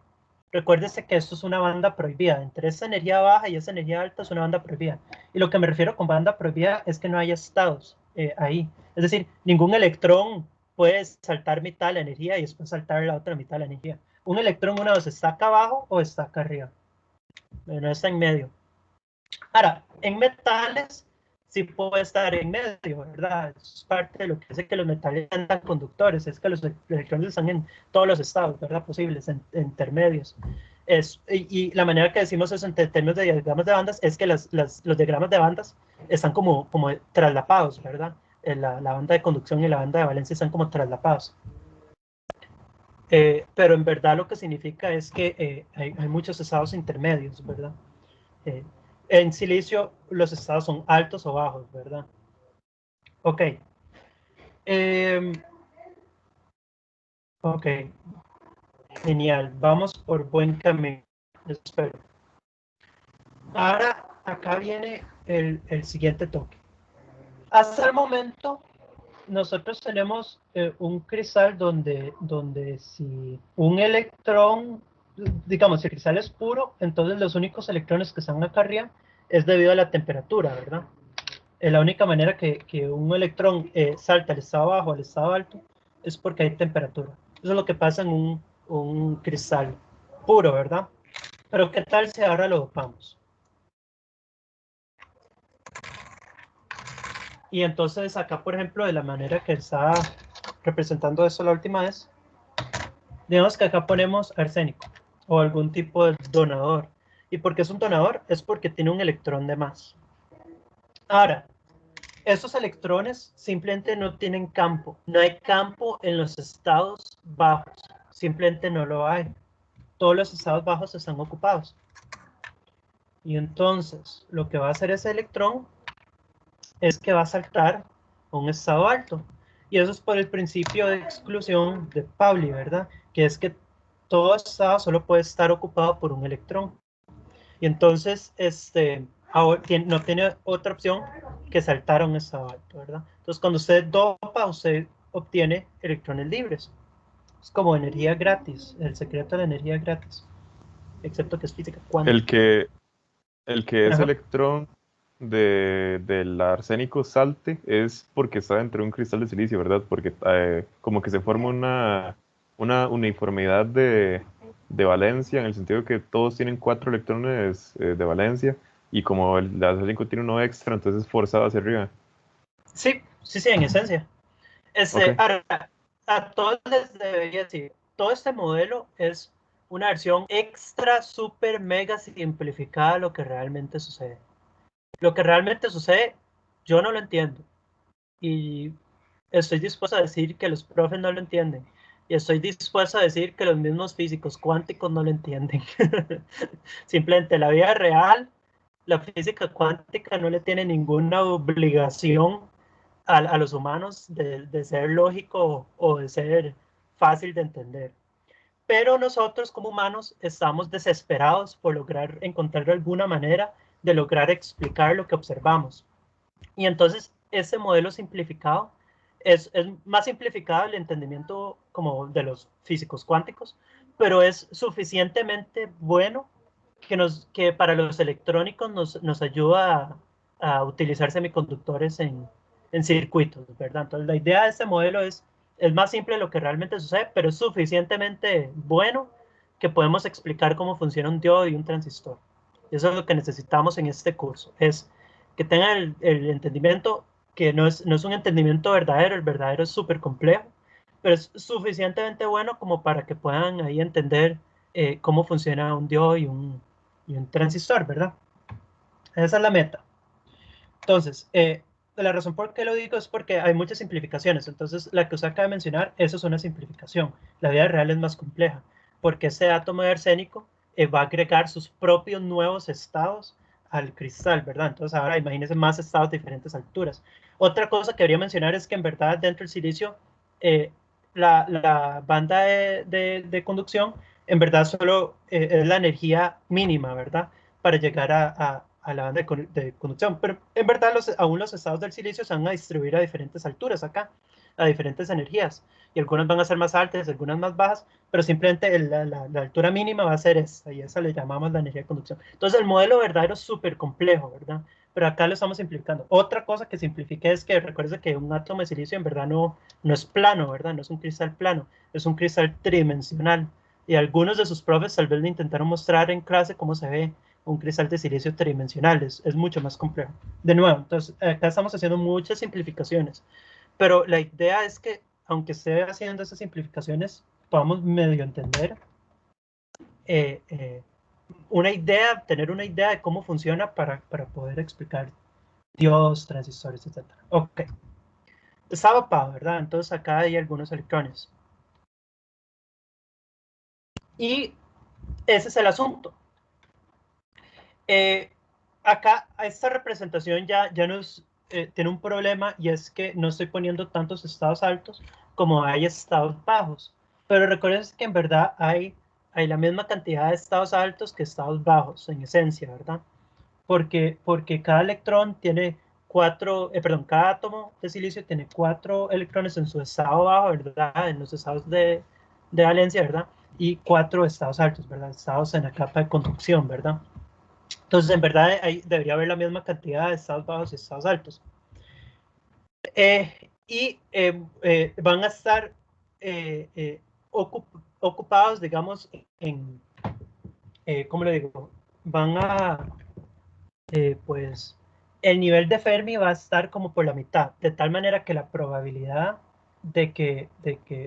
Recuérdese que esto es una banda prohibida. Entre esa energía baja y esa energía alta es una banda prohibida. Y lo que me refiero con banda prohibida es que no hay estados ahí. Es decir, ningún electrón puede saltar mitad de la energía y después saltar la otra mitad de la energía. Un electrón una vez está acá abajo o está acá arriba. No está en medio. Ahora, en metales sí puede estar en medio, ¿verdad? Es parte de lo que hace que los metales sean tan conductores, es que los electrones están en todos los estados, ¿verdad? Posibles, intermedios. Y la manera que decimos eso en términos de diagramas de bandas es que los diagramas de bandas están como traslapados, ¿verdad? La banda de conducción y la banda de valencia están como traslapados. pero en verdad lo que significa es que hay muchos estados intermedios, ¿verdad? En silicio los estados son altos o bajos, ¿verdad? Ok. Ok. Genial. Vamos por buen camino. Espero. Ahora, acá viene el siguiente toque. Hasta el momento, nosotros tenemos un cristal donde si un electrón, digamos, si el cristal es puro, entonces los únicos electrones que están acá arriba es debido a la temperatura, ¿verdad? La única manera que un electrón salta del estado bajo al estado alto es porque hay temperatura. Eso es lo que pasa en un cristal puro, ¿verdad? Pero ¿qué tal si ahora lo dopamos? Y entonces acá, por ejemplo, de la manera que está representando esto la última vez, digamos que acá ponemos arsénico o algún tipo de donador. ¿Y por qué es un donador? Es porque tiene un electrón de más. Ahora, estos electrones simplemente no tienen campo. No hay campo en los estados bajos. Simplemente no lo hay. Todos los estados bajos están ocupados. Y entonces, lo que va a hacer ese electrón es que va a saltar a un estado alto. Y eso es por el principio de exclusión de Pauli, ¿verdad? Que es que todo estado solo puede estar ocupado por un electrón. Y entonces, ahora no tiene otra opción que saltar a un estado alto, ¿verdad? Entonces, cuando usted dopa, usted obtiene electrones libres. Es como energía gratis, el secreto de la energía gratis, excepto que es física El cuántica. que, el que ese Ajá. electrón del arsénico salte es porque está dentro de un cristal de silicio, ¿verdad? Porque como que se forma una uniformidad de valencia, en el sentido que todos tienen 4 electrones de valencia, y como el arsénico tiene uno extra, entonces es forzado hacia arriba. Sí, sí, sí, en esencia. Ok. Ahora, a todos les debería decir, todo este modelo es una versión extra, super, mega simplificada de lo que realmente sucede. Lo que realmente sucede, yo no lo entiendo. Y estoy dispuesto a decir que los profes no lo entienden. Y estoy dispuesto a decir que los mismos físicos cuánticos no lo entienden. Simplemente la vida real, la física cuántica no le tiene ninguna obligación a los humanos de ser lógico o de ser fácil de entender. Pero nosotros como humanos estamos desesperados por lograr encontrar alguna manera de lograr explicar lo que observamos. Y entonces ese modelo simplificado es más simplificado el entendimiento como de los físicos cuánticos, pero es suficientemente bueno que para los electrónicos nos ayuda a utilizar semiconductores en circuitos, ¿verdad? Entonces la idea de este modelo es más simple de lo que realmente sucede, pero es suficientemente bueno que podemos explicar cómo funciona un diodo y un transistor. Y eso es lo que necesitamos en este curso, es que tengan el entendimiento que no es un entendimiento verdadero, el verdadero es súper complejo, pero es suficientemente bueno como para que puedan ahí entender cómo funciona un diodo y un transistor, ¿verdad? Esa es la meta. Entonces, la razón por qué lo digo es porque hay muchas simplificaciones. Entonces, la que usted acaba de mencionar, eso es una simplificación. La vida real es más compleja, porque ese átomo de arsénico va a agregar sus propios nuevos estados al cristal, ¿verdad? Entonces, ahora imagínense más estados de diferentes alturas. Otra cosa que quería mencionar es que en verdad dentro del silicio, eh, la banda de conducción, en verdad solo es la energía mínima, ¿verdad? Para llegar a la banda de conducción. Pero en verdad aún los estados del silicio se van a distribuir a diferentes alturas acá, a diferentes energías. Y algunas van a ser más altas, algunas más bajas, pero simplemente la altura mínima va a ser esa, y esa le llamamos la energía de conducción. Entonces el modelo verdadero es súper complejo, ¿verdad? Pero acá lo estamos simplificando. Otra cosa que simplifique es que recuerde que un átomo de silicio en verdad no es plano, ¿verdad? No es un cristal plano, es un cristal tridimensional. Y algunos de sus profes tal vez le intentaron mostrar en clase cómo se ve un cristal de silicio tridimensional, es mucho más complejo. De nuevo, entonces acá estamos haciendo muchas simplificaciones, pero la idea es que aunque esté haciendo esas simplificaciones, podamos medio entender eh, eh, una idea, tener una idea de cómo funciona para poder explicar diodos, transistores, etc. Ok, está dopado, ¿verdad? Entonces acá hay algunos electrones. Y ese es el asunto. Acá, esta representación ya nos tiene un problema, y es que no estoy poniendo tantos estados altos como hay estados bajos. Pero recuerden que en verdad hay la misma cantidad de estados altos que estados bajos, en esencia, ¿verdad? Porque cada electrón tiene cada átomo de silicio tiene 4 electrones en su estado bajo, ¿verdad? En los estados de valencia, ¿verdad? Y 4 estados altos, ¿verdad? Estados en la capa de conducción, ¿verdad? Entonces, en verdad, ahí debería haber la misma cantidad de estados bajos y estados altos. Van a estar ocupados, digamos, ¿cómo le digo? Van a, pues, el nivel de Fermi va a estar como por la mitad, de tal manera que la probabilidad de que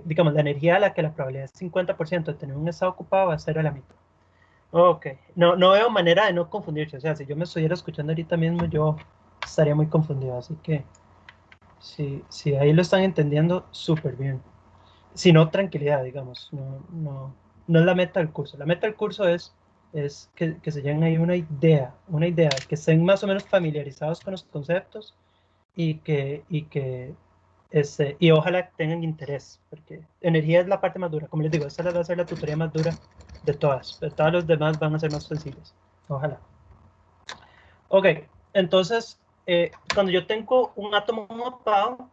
digamos, la energía a la que la probabilidad es 50% de tener un estado ocupado va a ser a la mitad. Ok, no veo manera de no confundirse. O sea, si yo me estuviera escuchando ahorita mismo, yo estaría muy confundido. Así que, si ahí lo están entendiendo, súper bien. Si no, tranquilidad, digamos. No es la meta del curso. La meta del curso es que se lleguen ahí una idea, que estén más o menos familiarizados con los conceptos y y ojalá tengan interés, porque energía es la parte más dura. Como les digo, esta va a ser la tutoría más dura de todas, pero todos los demás van a ser más sencillos. Ojalá. Ok, entonces, cuando yo tengo un átomo ocupado,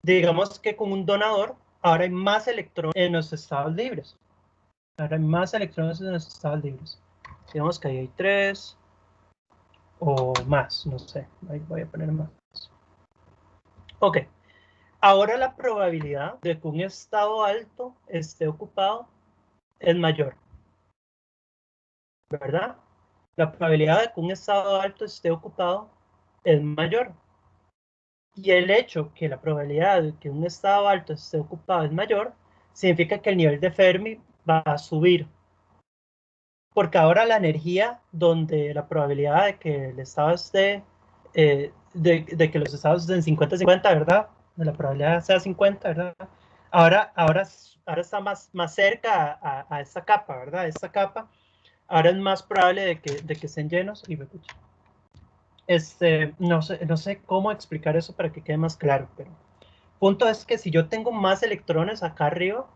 digamos que con un donador, ahora hay más electrones en los estados libres. Ahora hay más electrones en los estados libres. Digamos que ahí hay 3 o más, no sé. Ahí voy a poner más. Ok. Ahora la probabilidad de que un estado alto esté ocupado es mayor, ¿verdad? La probabilidad de que un estado alto esté ocupado es mayor. Y el hecho que la probabilidad de que un estado alto esté ocupado es mayor, significa que el nivel de Fermi va a subir. Porque ahora la energía donde la probabilidad de que el estado esté, de que los estados estén 50-50, ¿verdad? De la probabilidad sea 50, ¿verdad? Ahora está más cerca a esta capa, ¿verdad? Esta capa, ahora es más probable de que estén llenos. Y no sé cómo explicar eso para que quede más claro, pero el punto es que si yo tengo más electrones acá arriba,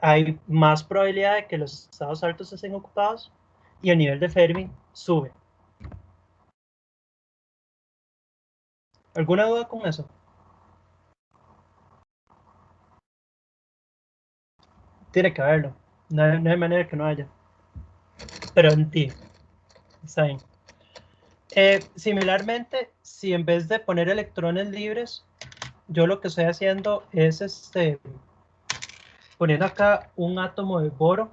hay más probabilidad de que los estados altos estén ocupados y el nivel de Fermi sube. ¿Alguna duda con eso? Tiene que haberlo. No hay manera que no haya. Pero en ti. Está bien. Similarmente, si en vez de poner electrones libres, yo lo que estoy haciendo es poniendo acá un átomo de boro,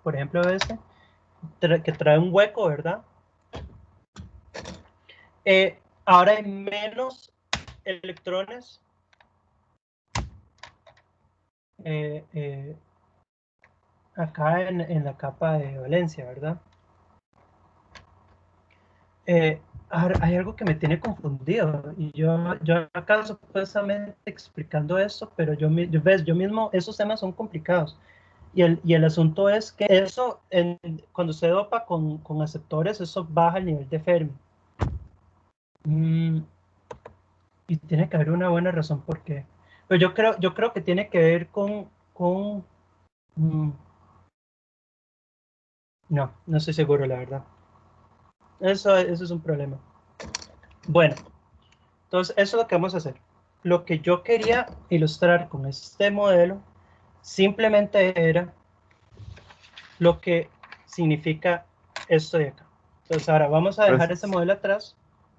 por ejemplo que trae un hueco, ¿verdad? Ahora hay menos electrones acá en la capa de valencia, ¿verdad? Hay algo que me tiene confundido, y yo acá supuestamente explicando esto, pero yo mismo, esos temas son complicados, y el asunto es que eso, cuando se dopa con aceptores, eso baja el nivel de Fermi. Y tiene que haber una buena razón por qué. Pero yo creo que tiene que ver no estoy seguro, la verdad. Eso es un problema. Bueno, entonces eso es lo que vamos a hacer. Lo que yo quería ilustrar con este modelo simplemente era lo que significa esto de acá. Entonces ahora vamos a dejar ese modelo atrás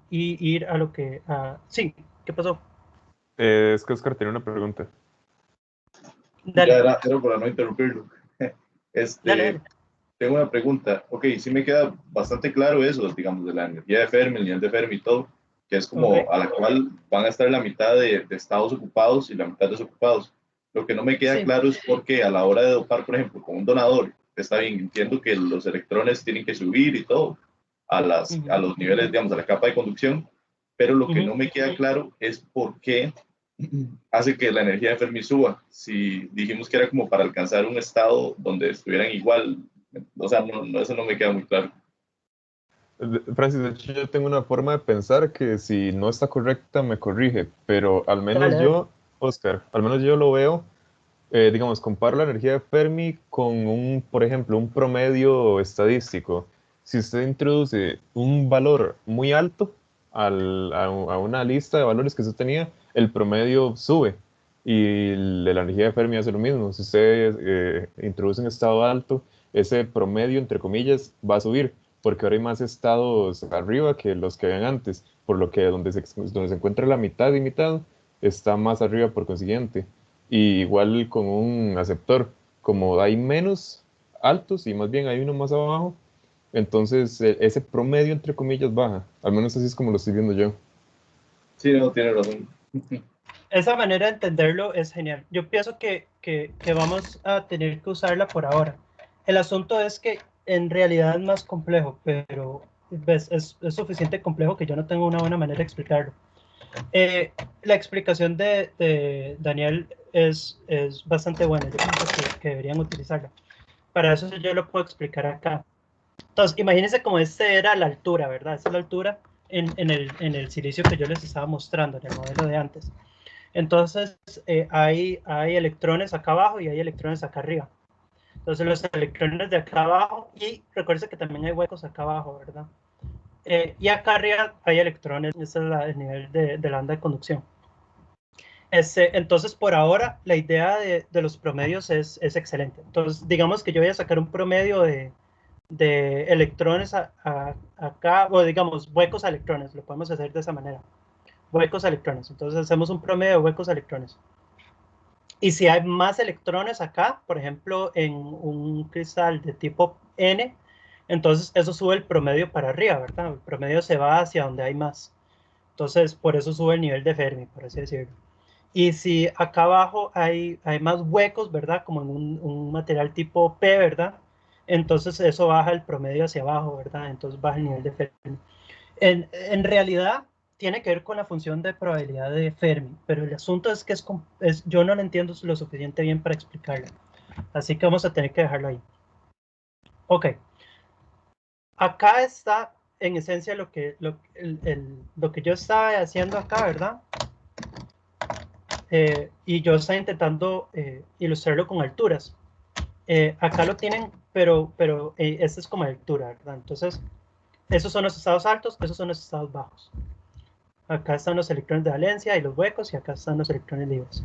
y ir a lo que... sí, ¿qué pasó? Es que Oscar tiene una pregunta. Dale. Ya era para no interrumpirlo. Dale. Tengo una pregunta. Ok, sí me queda bastante claro eso, digamos, de la energía de Fermi, el nivel de Fermi y todo, que es como Okay. a la cual van a estar la mitad de estados ocupados y la mitad desocupados. Lo que no me queda Sí. claro es por qué a la hora de dopar, por ejemplo, con un donador, está bien, entiendo que los electrones tienen que subir y todo a los niveles, digamos, a la capa de conducción, pero lo que no me queda claro es por qué hace que la energía de Fermi suba. Si dijimos que era como para alcanzar un estado donde estuvieran igual, o sea, eso no me queda muy claro. Francis, de hecho yo tengo una forma de pensar que si no está correcta me corrige, pero al menos Dale. yo, Oscar, al menos yo lo veo, digamos, comparo la energía de Fermi con un, por ejemplo, un promedio estadístico. Si usted introduce un valor muy alto a una lista de valores que usted tenía, el promedio sube y la energía de Fermi hace lo mismo. Si usted introduce un estado alto, ese promedio, entre comillas, va a subir porque ahora hay más estados arriba que los que habían antes, por lo que donde se encuentra la mitad y mitad está más arriba por consiguiente. Y igual con un aceptor, como hay menos altos y más bien hay uno más abajo, entonces ese promedio entre comillas baja, al menos así es como lo estoy viendo yo. Sí, no, tiene razón. Esa manera de entenderlo es genial. Yo pienso que vamos a tener que usarla por ahora. El asunto es que en realidad es más complejo, pero ¿ves? Es suficiente complejo que yo no tengo una buena manera de explicarlo. La explicación de Daniel es bastante buena. Yo pienso que deberían utilizarla. Para eso yo lo puedo explicar acá. Entonces, imagínense como este era la altura, ¿verdad? Esta es la altura en el silicio que yo les estaba mostrando, en el modelo de antes. Entonces, hay electrones acá abajo y hay electrones acá arriba. Entonces, los electrones de acá abajo, y recuerden que también hay huecos acá abajo, ¿verdad? Y acá arriba hay electrones, ese es el nivel de la onda de conducción. Entonces, por ahora, la idea de los promedios es excelente. Entonces, digamos que yo voy a sacar un promedio de electrones acá, o digamos, huecos a electrones, lo podemos hacer de esa manera. Huecos a electrones. Entonces, hacemos un promedio de huecos a electrones. Y si hay más electrones acá, por ejemplo, en un cristal de tipo N, entonces eso sube el promedio para arriba, ¿verdad? El promedio se va hacia donde hay más. Entonces, por eso sube el nivel de Fermi, por así decirlo. Y si acá abajo hay más huecos, ¿verdad? Como en un material tipo P, ¿verdad? Entonces eso baja el promedio hacia abajo, ¿verdad? Entonces baja el nivel de Fermi. En realidad tiene que ver con la función de probabilidad de Fermi, pero el asunto es que yo no lo entiendo lo suficiente bien para explicarlo. Así que vamos a tener que dejarlo ahí. Ok. Acá está en esencia lo que yo estaba haciendo acá, ¿verdad? Y yo estaba intentando ilustrarlo con alturas. Acá lo tienen, pero esta es como altura, ¿verdad? Entonces, esos son los estados altos, esos son los estados bajos. Acá están los electrones de valencia y los huecos, y acá están los electrones libres.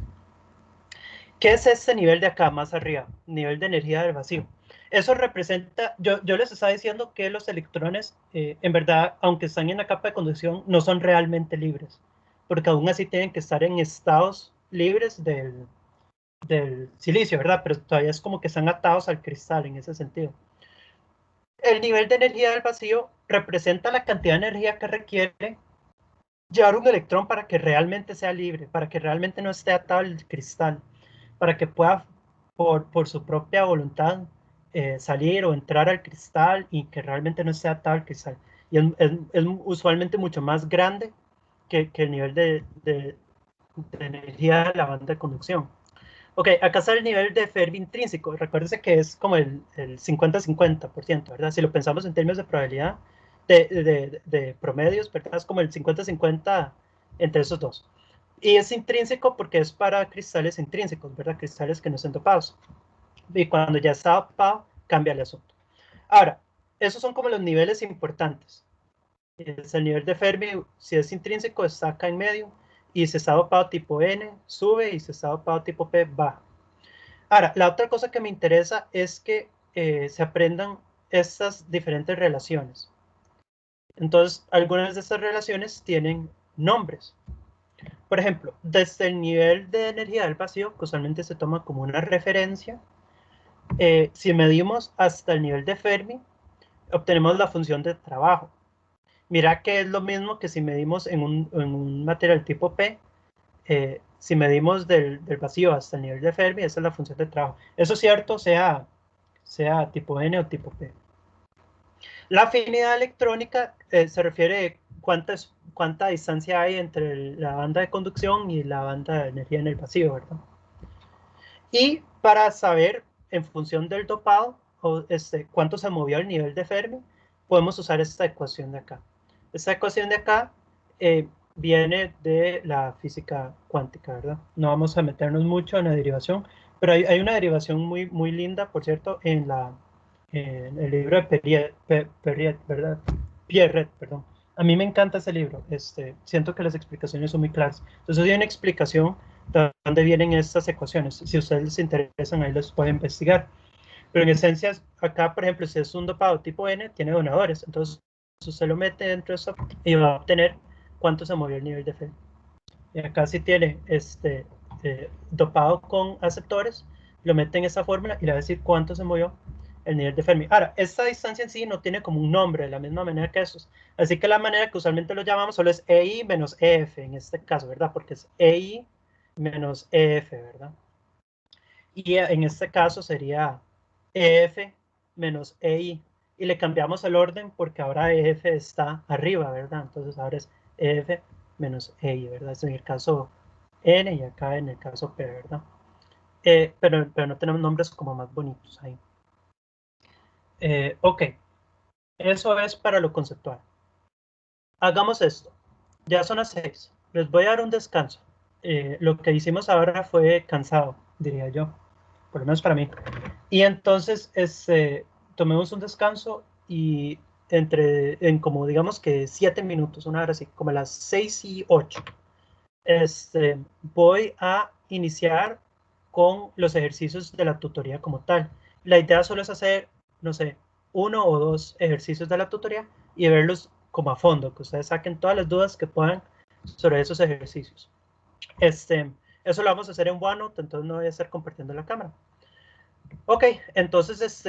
¿Qué es este nivel de acá, más arriba? Nivel de energía del vacío. Eso representa, yo les estaba diciendo que los electrones, en verdad, aunque están en la capa de conducción, no son realmente libres, porque aún así tienen que estar en estados libres del silicio, ¿verdad? Pero todavía es como que están atados al cristal en ese sentido. El nivel de energía del vacío representa la cantidad de energía que requiere llevar un electrón para que realmente sea libre, para que realmente no esté atado al cristal, para que pueda por su propia voluntad salir o entrar al cristal y que realmente no esté atado al cristal. Y es usualmente mucho más grande que el nivel de energía de la banda de conducción. Ok, acá está el nivel de Fermi intrínseco. Recuérdese que es como el 50-50%, ¿verdad? Si lo pensamos en términos de probabilidad, de promedios, ¿verdad? Es como el 50-50 entre esos dos. Y es intrínseco porque es para cristales intrínsecos, ¿verdad? Cristales que no están dopados. Y cuando ya está dopado, cambia el asunto. Ahora, esos son como los niveles importantes. Es el nivel de Fermi, si es intrínseco, está acá en medio. Y si está dopado tipo N, sube. Y si está dopado tipo P, baja. Ahora, la otra cosa que me interesa es que se aprendan estas diferentes relaciones. Entonces, algunas de estas relaciones tienen nombres. Por ejemplo, desde el nivel de energía del vacío, que usualmente se toma como una referencia, si medimos hasta el nivel de Fermi, obtenemos la función de trabajo. Mira que es lo mismo que si medimos en un material tipo P, si medimos del vacío hasta el nivel de Fermi, esa es la función de trabajo. Eso es cierto, sea tipo N o tipo P. La afinidad electrónica se refiere cuánta distancia hay entre la banda de conducción y la banda de energía en el vacío, ¿verdad? Y para saber, en función del dopado, cuánto se movió el nivel de Fermi, podemos usar esta ecuación de acá. Esta ecuación de acá viene de la física cuántica, ¿verdad? No vamos a meternos mucho en la derivación, pero hay una derivación muy, muy linda, por cierto, en el libro de Perriet, ¿verdad? Pierret, perdón. A mí me encanta ese libro. Siento que las explicaciones son muy claras. Entonces hay una explicación de dónde vienen estas ecuaciones. Si a ustedes les interesan, ahí los pueden investigar. Pero en esencia, acá, por ejemplo, si es un dopado tipo N, tiene donadores. Entonces, usted lo mete dentro de eso y va a obtener cuánto se movió el nivel de fe. Y acá si tiene dopado con aceptores, lo mete en esa fórmula y le va a decir cuánto se movió el nivel de Fermi. Ahora, esta distancia en sí no tiene como un nombre de la misma manera que estos. Así que la manera que usualmente lo llamamos solo es EI menos EF en este caso, ¿verdad? Porque es EI menos EF, ¿verdad? Y en este caso sería EF menos EI. Y le cambiamos el orden porque ahora EF está arriba, ¿verdad? Entonces ahora es EF menos EI, ¿verdad? Es en el caso N y acá en el caso P, ¿verdad? Pero no tenemos nombres como más bonitos ahí. Ok, eso es para lo conceptual. Hagamos esto. Ya son las 6. Les voy a dar un descanso. Lo que hicimos ahora fue cansado, diría yo, por lo menos para mí. Y entonces tomemos un descanso y en como digamos que 7 minutos, una hora así, como a las 6:08, voy a iniciar con los ejercicios de la tutoría como tal. La idea solo es hacer, no sé, 1 o 2 ejercicios de la tutoría y verlos como a fondo, que ustedes saquen todas las dudas que puedan sobre esos ejercicios. Eso lo vamos a hacer en OneNote, entonces no voy a estar compartiendo la cámara. Ok, entonces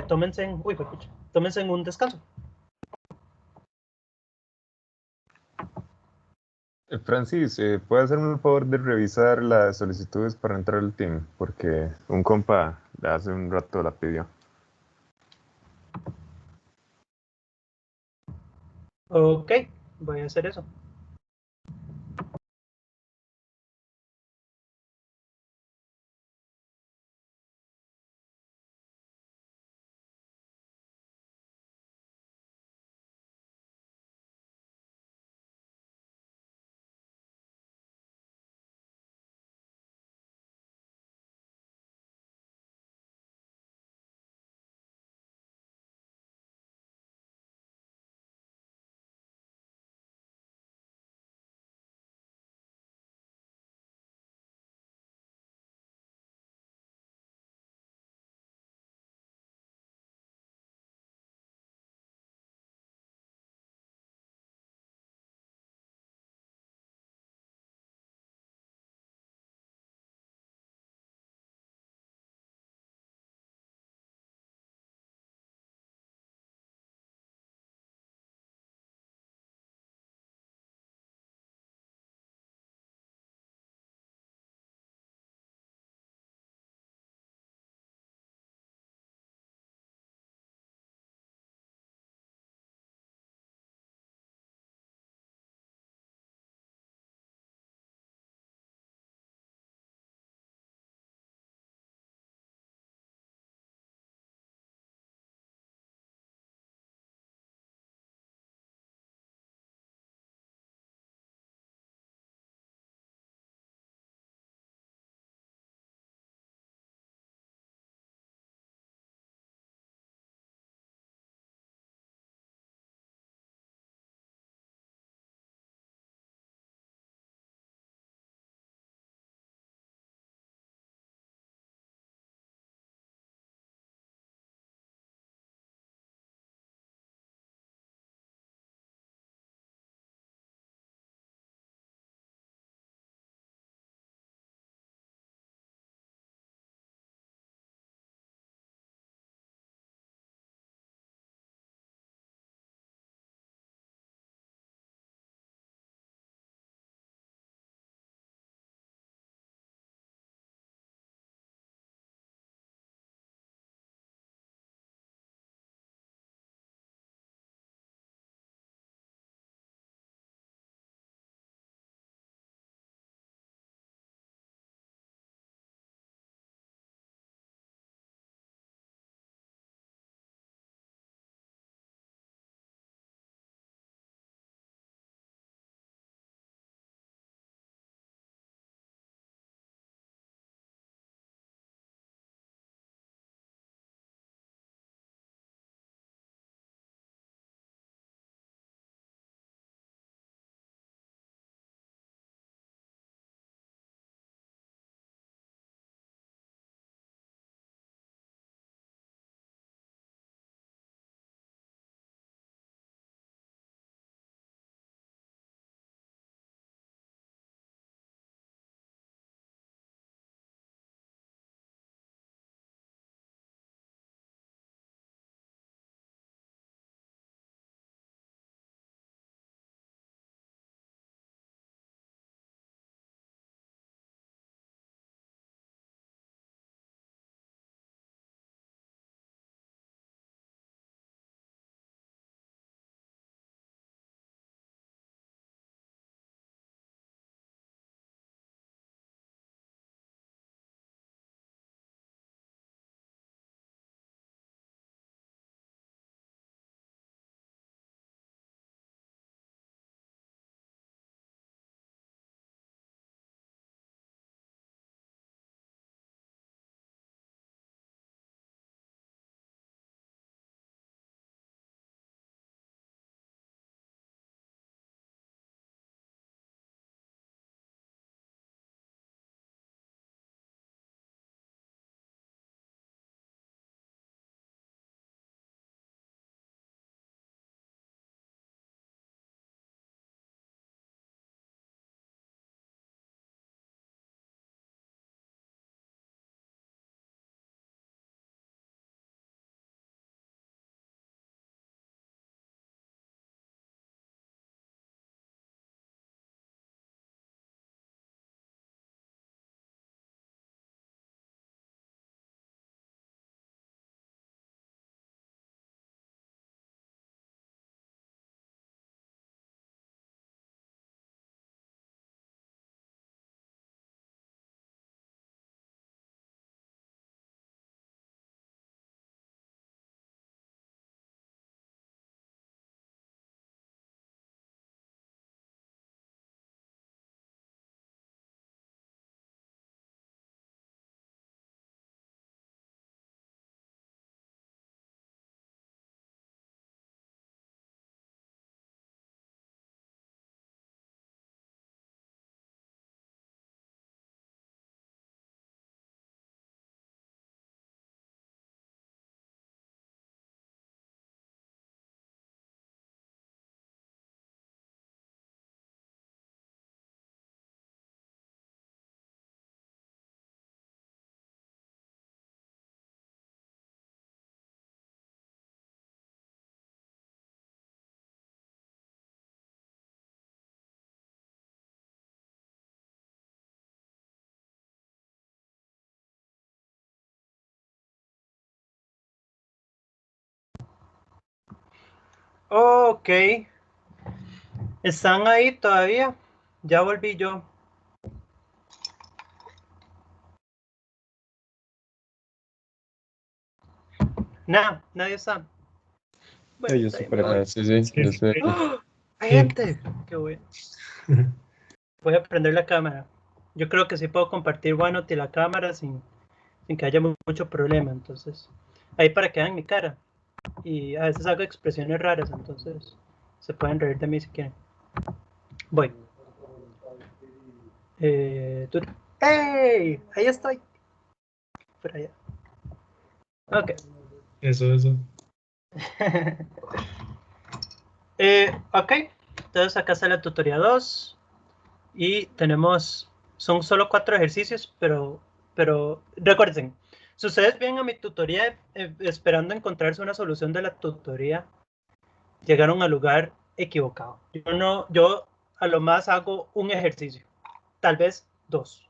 tómense en un descanso. Francis, ¿puede hacerme el favor de revisar las solicitudes para entrar al team? Porque un compa hace un rato la pidió. Ok, voy a hacer eso. Ok. ¿Están ahí todavía? Ya volví yo. Nada, nadie está. Bueno, Yo está estoy bien, por me voy. acá. Sí, yo estoy aquí. ¡Oh! ¡Hay gente! ¡Qué bueno! Voy a prender la cámara. Yo creo que sí puedo compartir OneNote y la cámara sin que haya mucho problema. Entonces, ahí para que vean mi cara. Y a veces hago expresiones raras, entonces se pueden reír de mí si quieren. Voy. ¡Hey! Ahí estoy. Por allá. Ok. Eso. Ok. Entonces acá está la tutoría 2. Y tenemos, son solo 4 ejercicios, pero recuerden, si ustedes vienen a mi tutoría esperando encontrarse una solución de la tutoría, llegaron al lugar equivocado. Yo a lo más hago un ejercicio, tal vez 2,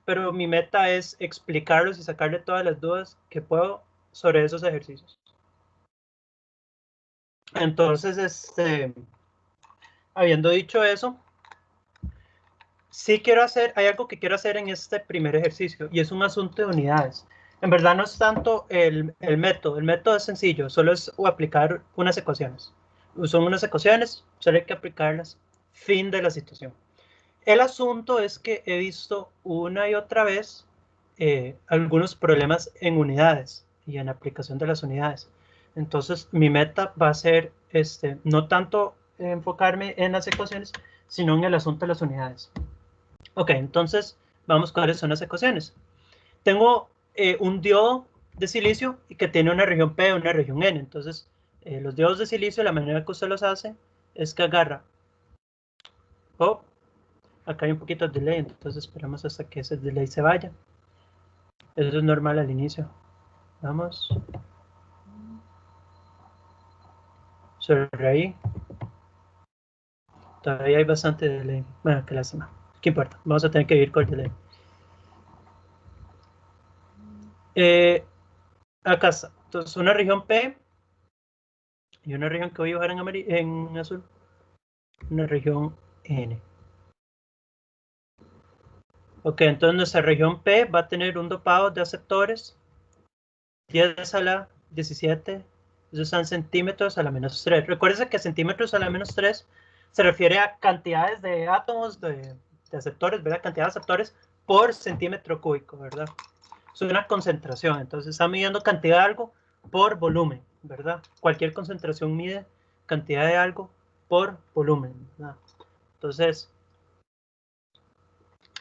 pero mi meta es explicarlos y sacarle todas las dudas que puedo sobre esos ejercicios. Entonces, habiendo dicho eso, sí quiero hacer, hay algo que quiero hacer en este primer ejercicio y es un asunto de unidades. En verdad no es tanto el método es sencillo, solo es aplicar unas ecuaciones. Son unas ecuaciones, solo hay que aplicarlas, fin de la situación. El asunto es que he visto una y otra vez algunos problemas en unidades y en aplicación de las unidades. Entonces mi meta va a ser no tanto enfocarme en las ecuaciones, sino en el asunto de las unidades. Ok, entonces vamos con cuáles son las ecuaciones. Tengo un diodo de silicio que tiene una región P y una región N. Entonces, los diodos de silicio, la manera que usted los hace es que agarra. Oh, acá hay un poquito de delay, entonces esperamos hasta que ese delay se vaya. Eso es normal al inicio. Vamos. Sobre ahí. Todavía hay bastante delay. Bueno, qué lástima. ¿Qué importa? Vamos a tener que vivir con el delay. Acá está. Entonces, una región P y una región que voy a dibujar en azul. Una región N. Ok, entonces nuestra región P va a tener un dopado de aceptores 10 a la 17, eso están centímetros a la menos 3. Recuerden que centímetros a la menos 3 se refiere a cantidades de átomos de aceptores, ¿verdad? Cantidad de aceptores por centímetro cúbico, ¿verdad? Es una concentración, entonces está midiendo cantidad de algo por volumen, ¿verdad? Cualquier concentración mide cantidad de algo por volumen, ¿verdad? Entonces,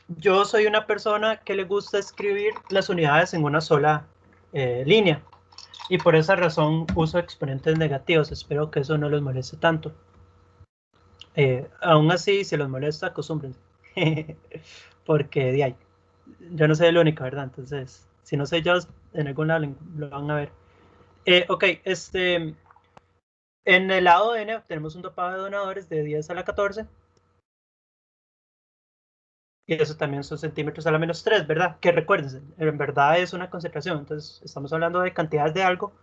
yo soy una persona que le gusta escribir las unidades en una sola línea y por esa razón uso exponentes negativos. Espero que eso no los moleste tanto. Aún así, si los molesta, acostúmbrense. Porque de ahí, yo no soy el único, ¿verdad? Entonces, si no soy yo, en algún lado lo van a ver. Ok, en el lado N tenemos un dopado de donadores de 10 a la 14. Y eso también son centímetros a la menos 3, ¿verdad? Que recuerden, en verdad es una concentración. Entonces, estamos hablando de cantidades de algo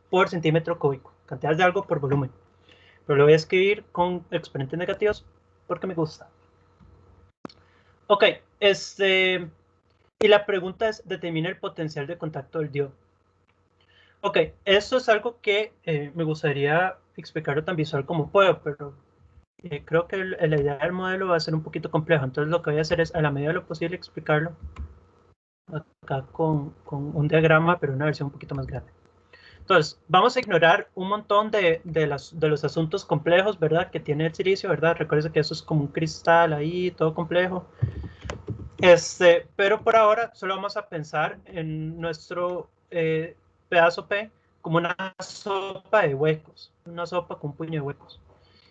por centímetro cúbico. Cantidades de algo por volumen. Pero lo voy a escribir con exponentes negativos porque me gusta. Ok, y la pregunta es, determina el potencial de contacto del diodo. Ok, esto es algo que me gustaría explicarlo tan visual como puedo, pero creo que la idea del modelo va a ser un poquito complejo. Entonces lo que voy a hacer es, a la medida de lo posible, explicarlo acá con un diagrama, pero una versión un poquito más grande. Entonces, vamos a ignorar un montón de los asuntos complejos, ¿verdad? Que tiene el silicio, ¿verdad? Recuerden que eso es como un cristal ahí, todo complejo. Pero por ahora solo vamos a pensar en nuestro pedazo P como una sopa de huecos, una sopa con un puño de huecos.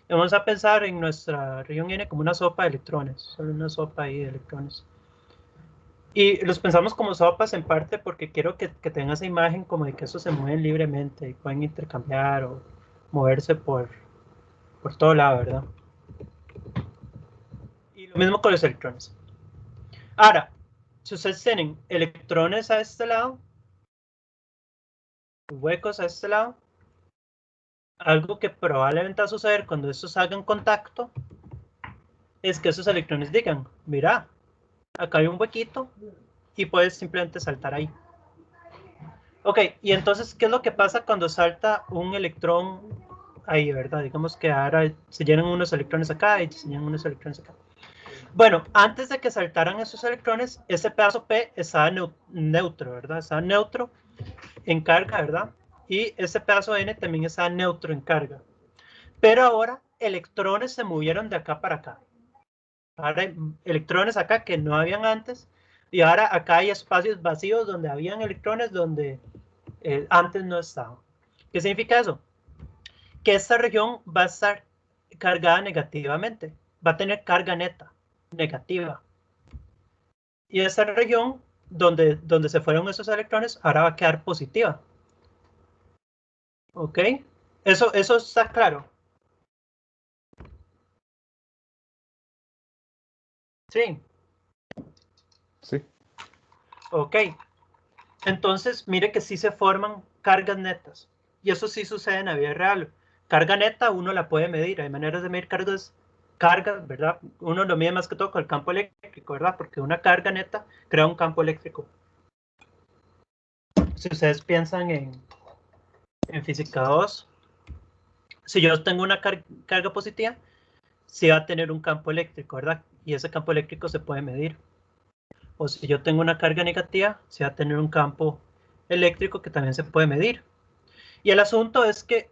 Y vamos a pensar en nuestra región N como una sopa de electrones, solo una sopa ahí de electrones. Y los pensamos como sopas en parte porque quiero que tengan esa imagen como de que estos se mueven libremente y pueden intercambiar o moverse por todo lado, ¿verdad? Y lo mismo con los electrones. Ahora, si ustedes tienen electrones a este lado, huecos a este lado, algo que probablemente va a suceder cuando estos hagan contacto es que esos electrones digan, mira, acá hay un huequito y puedes simplemente saltar ahí. Ok, y entonces, ¿qué es lo que pasa cuando salta un electrón ahí, verdad? Digamos que ahora se llenan unos electrones acá y se llenan unos electrones acá. Bueno, antes de que saltaran esos electrones, ese pedazo P estaba neutro, ¿verdad? Estaba neutro en carga, ¿verdad? Y ese pedazo N también estaba neutro en carga. Pero ahora electrones se movieron de acá para acá. Ahora hay electrones acá que no habían antes. Y ahora acá hay espacios vacíos donde habían electrones donde antes no estaban. ¿Qué significa eso? Que esta región va a estar cargada negativamente. Va a tener carga neta, negativa. Y esta región donde se fueron esos electrones ahora va a quedar positiva. ¿Ok? Eso está claro. Sí. Sí. Ok. Entonces, mire que sí se forman cargas netas. Y eso sí sucede en la vida real. Carga neta uno la puede medir. Hay maneras de medir cargas, ¿verdad? Uno lo mide más que todo con el campo eléctrico, ¿verdad? Porque una carga neta crea un campo eléctrico. Si ustedes piensan en física 2, si yo tengo una carga positiva, sí va a tener un campo eléctrico, ¿verdad? Y ese campo eléctrico se puede medir. O si yo tengo una carga negativa, sí va a tener un campo eléctrico que también se puede medir. Y el asunto es que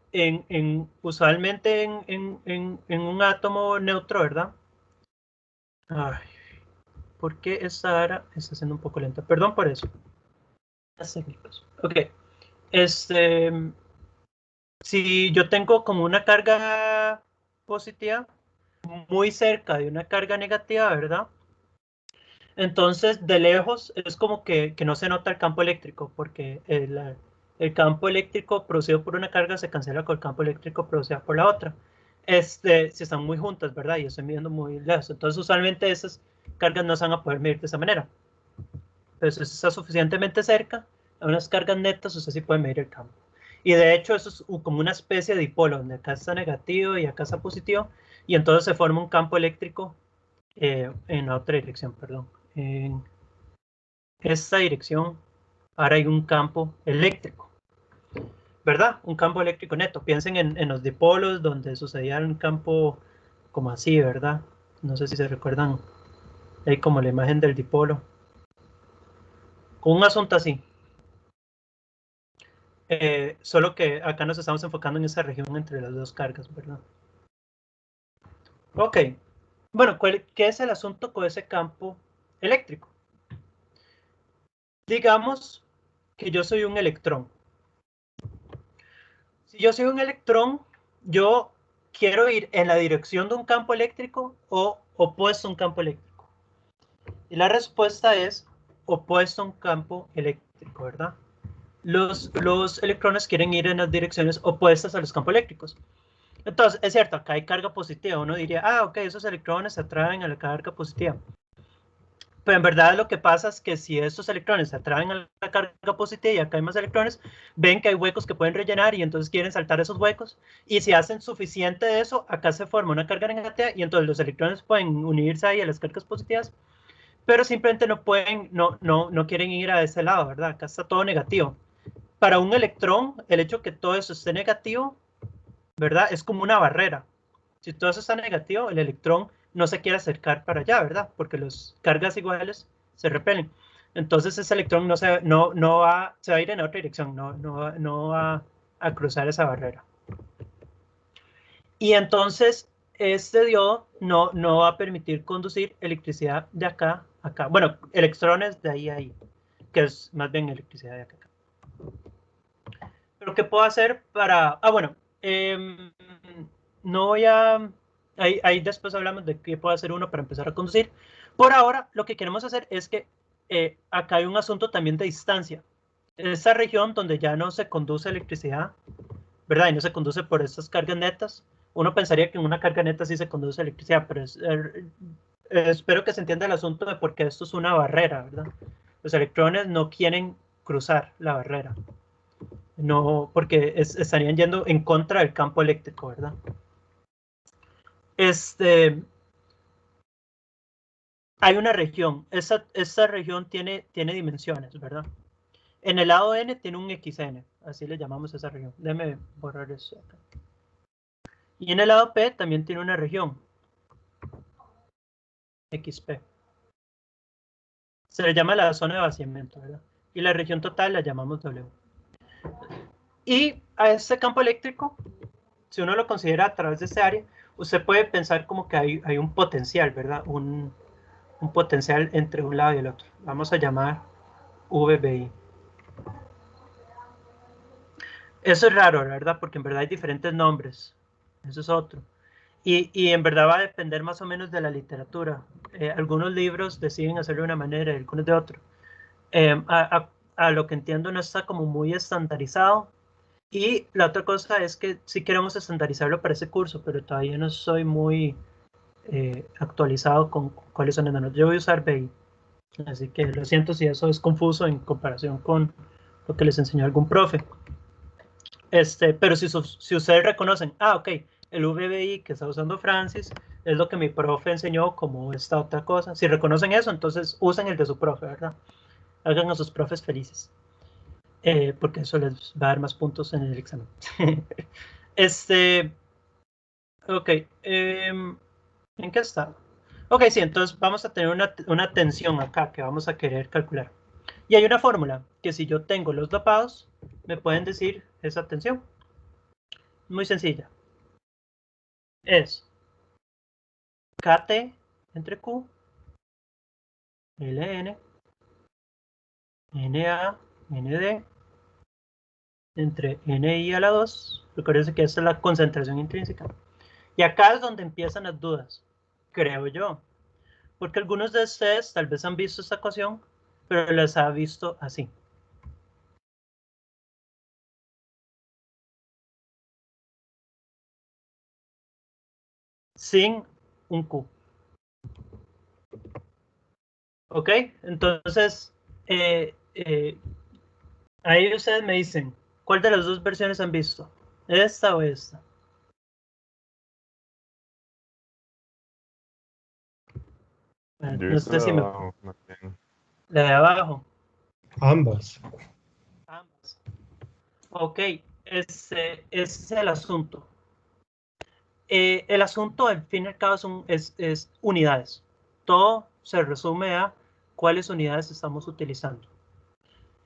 usualmente en un átomo neutro, ¿verdad? Ay, ¿por qué esta ara está siendo un poco lenta? Perdón por eso. Ok. Si yo tengo como una carga positiva muy cerca de una carga negativa, ¿verdad? Entonces, de lejos es como que no se nota el campo eléctrico, porque el campo eléctrico producido por una carga se cancela con el campo eléctrico producido por la otra. Si están muy juntas, ¿verdad? Y estoy midiendo muy lejos. Entonces, usualmente esas cargas no se van a poder medir de esa manera. Pero si está suficientemente cerca, a unas cargas netas, usted sí puede medir el campo. Y de hecho, eso es como una especie de dipolo, donde acá está negativo y acá está positivo, y entonces se forma un campo eléctrico en la otra dirección, perdón. En esta dirección, ahora hay un campo eléctrico, ¿verdad? Un campo eléctrico neto. Piensen en los dipolos donde sucedía un campo como así, ¿verdad? No sé si se recuerdan, hay como la imagen del dipolo. Con un asunto así. Solo que acá nos estamos enfocando en esa región entre las dos cargas, ¿verdad? Ok. Bueno, ¿qué es el asunto con ese campo eléctrico? Digamos que yo soy un electrón. Si yo soy un electrón, yo quiero ir en la dirección de un campo eléctrico o opuesto a un campo eléctrico. Y la respuesta es opuesto a un campo eléctrico, ¿verdad? Los electrones quieren ir en las direcciones opuestas a los campos eléctricos. Entonces, es cierto, acá hay carga positiva. Uno diría, ok, esos electrones se atraen a la carga positiva. Pero en verdad lo que pasa es que si estos electrones se atraen a la carga positiva y acá hay más electrones, ven que hay huecos que pueden rellenar y entonces quieren saltar esos huecos. Y si hacen suficiente de eso, acá se forma una carga negativa y entonces los electrones pueden unirse ahí a las cargas positivas, pero simplemente no pueden, no quieren ir a ese lado, ¿verdad? Acá está todo negativo. Para un electrón, el hecho que todo eso esté negativo, ¿verdad? Es como una barrera. Si todo eso está negativo, el electrón no se quiere acercar para allá, ¿verdad? Porque las cargas iguales se repelen. Entonces ese electrón se va a ir en otra dirección, no va a cruzar esa barrera. Y entonces este diodo no va a permitir conducir electricidad de acá a acá. Bueno, electrones de ahí a ahí, que es más bien electricidad de acá a acá. Pero ¿qué puedo hacer para...? Bueno, no voy a... Ahí después hablamos de qué puede hacer uno para empezar a conducir. Por ahora, lo que queremos hacer es que acá hay un asunto también de distancia. Esa región donde ya no se conduce electricidad, ¿verdad? Y no se conduce por estas cargas netas. Uno pensaría que en una carga neta sí se conduce electricidad, pero espero que se entienda el asunto de por qué esto es una barrera, ¿verdad? Los electrones no quieren cruzar la barrera. No, porque estarían yendo en contra del campo eléctrico, ¿verdad? Hay una región. Esta región tiene dimensiones, ¿verdad? En el lado N tiene un XN, así le llamamos a esa región. Déjeme borrar eso acá. Y en el lado P también tiene una región, XP. Se le llama la zona de vaciamiento, ¿verdad? Y la región total la llamamos W. Y a este campo eléctrico, si uno lo considera a través de esta área, usted puede pensar como que hay un potencial, ¿verdad? Un potencial entre un lado y el otro. Vamos a llamar VBI. Eso es raro, ¿verdad? Porque en verdad hay diferentes nombres. Eso es otro. Y en verdad va a depender más o menos de la literatura. Algunos libros deciden hacerlo de una manera y algunos de otro. A lo que entiendo no está como muy estandarizado. Y la otra cosa es que sí queremos estandarizarlo para ese curso, pero todavía no soy muy actualizado con cuáles son los nombres. Yo voy a usar BI. Así que lo siento si eso es confuso en comparación con lo que les enseñó algún profe. Pero si ustedes reconocen, ok, el VBI que está usando Francis es lo que mi profe enseñó como esta otra cosa. Si reconocen eso, entonces usen el de su profe, ¿verdad? Hagan a sus profes felices. Porque eso les va a dar más puntos en el examen. Ok. ¿En qué está? Ok, sí, entonces vamos a tener una tensión acá que vamos a querer calcular. Y hay una fórmula que si yo tengo los dopados, me pueden decir esa tensión. Muy sencilla. Es KT entre Q, LN, NA, ND, entre NI a la 2. Recuerden que esta es la concentración intrínseca. Y acá es donde empiezan las dudas, creo yo. Porque algunos de ustedes tal vez han visto esta ecuación, pero las ha visto así. Sin un Q. ¿Ok? Entonces, ahí ustedes me dicen, ¿cuál de las dos versiones han visto? ¿Esta o esta? Yo he No visto sé la de si me... abajo, más bien. La de abajo. Ambas. Ambas. Ok, ese es el asunto. El asunto, al fin y al cabo, es unidades. Todo se resume a cuáles unidades estamos utilizando.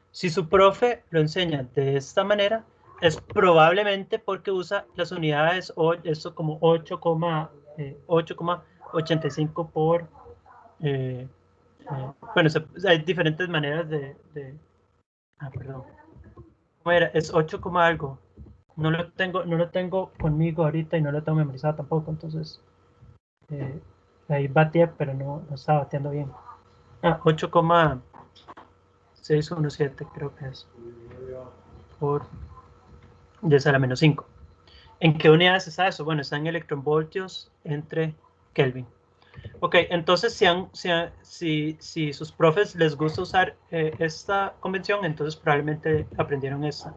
Si su profe lo enseña de esta manera, es probablemente porque usa las unidades, esto como 8,85 por... bueno, hay diferentes maneras perdón. ¿Cómo era? Es 8, algo. No lo tengo conmigo ahorita y no lo tengo memorizado tampoco, entonces ahí batía, pero no estaba bateando bien. 8,617 creo que es. Por 10 a la menos 5. ¿En qué unidades está eso? Bueno, está en electronvoltios entre Kelvin. Ok, entonces si sus profes les gusta usar esta convención, entonces probablemente aprendieron esta.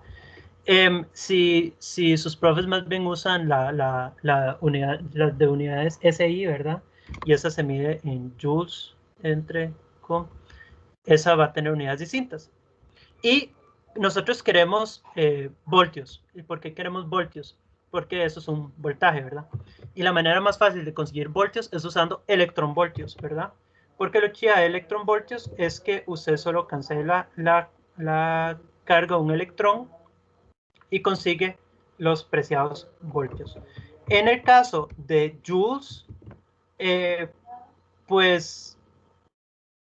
Si sus profes más bien usan la unidad, las de unidades SI, ¿verdad? Y esa se mide en joules esa va a tener unidades distintas. Y nosotros queremos voltios. ¿Y por qué queremos voltios? Porque eso es un voltaje, ¿verdad? Y la manera más fácil de conseguir voltios es usando electronvoltios, ¿verdad? Porque lo que hay de electronvoltios es que usted solo cancela la carga de un electrón y consigue los preciados voltios. En el caso de joules, pues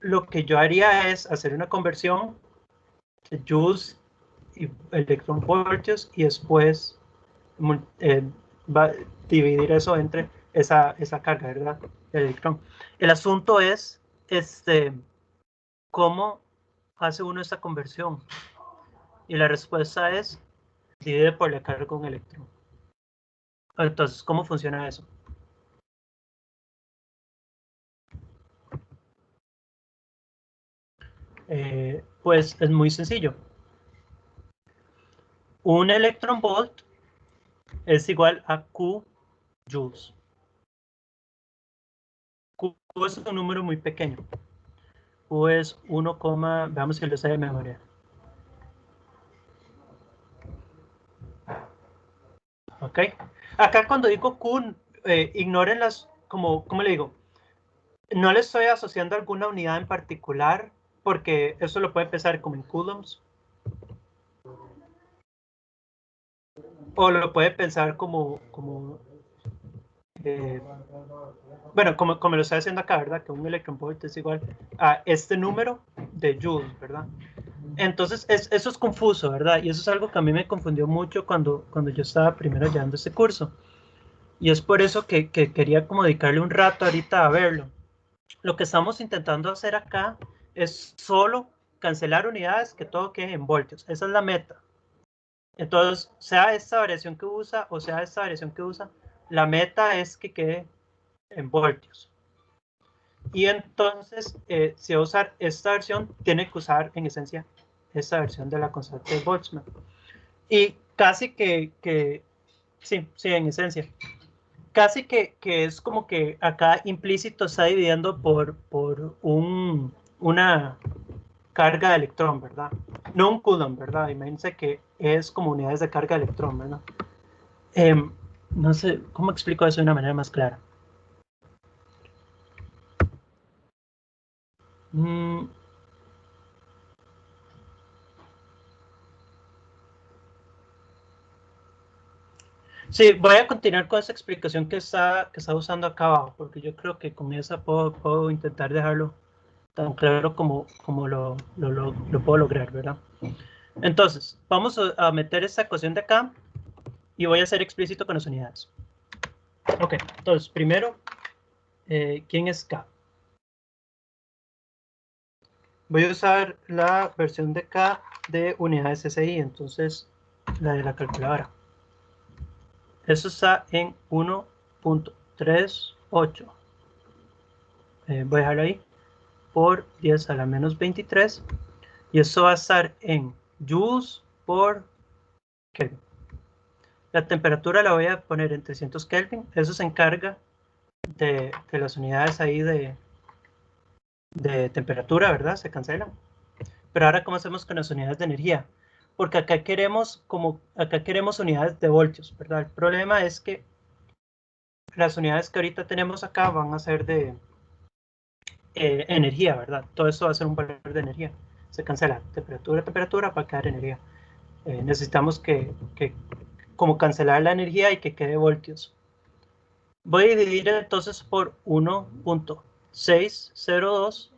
lo que yo haría es hacer una conversión de joules y electronvoltios y después va a dividir eso entre esa carga, ¿verdad? El electrón. El asunto es cómo hace uno esta conversión. Y la respuesta es divide por la carga de un electrón. Entonces, ¿cómo funciona eso? Pues es muy sencillo. un electron volt es igual a Q joules. Q es un número muy pequeño. Q es 1, veamos si lo sé de memoria. Ok. Acá cuando digo Q, ignoren las, ¿cómo le digo? No le estoy asociando alguna unidad en particular, porque eso lo puede pensar como en coulombs. O lo puede pensar como bueno, como lo estoy haciendo acá, ¿verdad? Que un electron volt es igual a este número de joules, ¿verdad? Entonces, eso es confuso, ¿verdad? Y eso es algo que a mí me confundió mucho cuando yo estaba primero llevando este curso. Y es por eso que quería como dedicarle un rato ahorita a verlo. Lo que estamos intentando hacer acá es solo cancelar unidades, que todo quede en voltios. Esa es la meta. Entonces, sea esta variación que usa o sea esta variación que usa, la meta es que quede en voltios. Y entonces, si va a usar esta versión, tiene que usar en esencia esta versión de la constante de Boltzmann. Y casi sí, en esencia. Casi que es como que acá implícito está dividiendo por una carga de electrón, ¿verdad? No un coulomb, ¿verdad? Imagínense que es como unidades de carga de electrón, ¿verdad? No sé cómo explico eso de una manera más clara. Sí, voy a continuar con esa explicación que está usando acá abajo, porque yo creo que con esa puedo intentar dejarlo tan claro como lo puedo lograr, ¿verdad? Entonces, vamos a meter esta ecuación de acá y voy a ser explícito con las unidades. Ok, entonces, primero, ¿quién es K? Voy a usar la versión de K de unidades SI, entonces la de la calculadora. Eso está en 1.38. Voy a dejarlo ahí por 10 a la menos 23. Y eso va a estar en joules por Kelvin. La temperatura la voy a poner en 300 Kelvin. Eso se encarga de las unidades ahí de temperatura, ¿verdad? Se cancelan. Pero ahora, ¿cómo hacemos con las unidades de energía? Porque acá queremos unidades de voltios, ¿verdad? El problema es que las unidades que ahorita tenemos acá van a ser de energía, ¿verdad? Todo esto va a ser un valor de energía. Se cancela temperatura para quedar energía. Necesitamos que como cancelar la energía y que quede voltios. Voy a dividir entonces por 1.602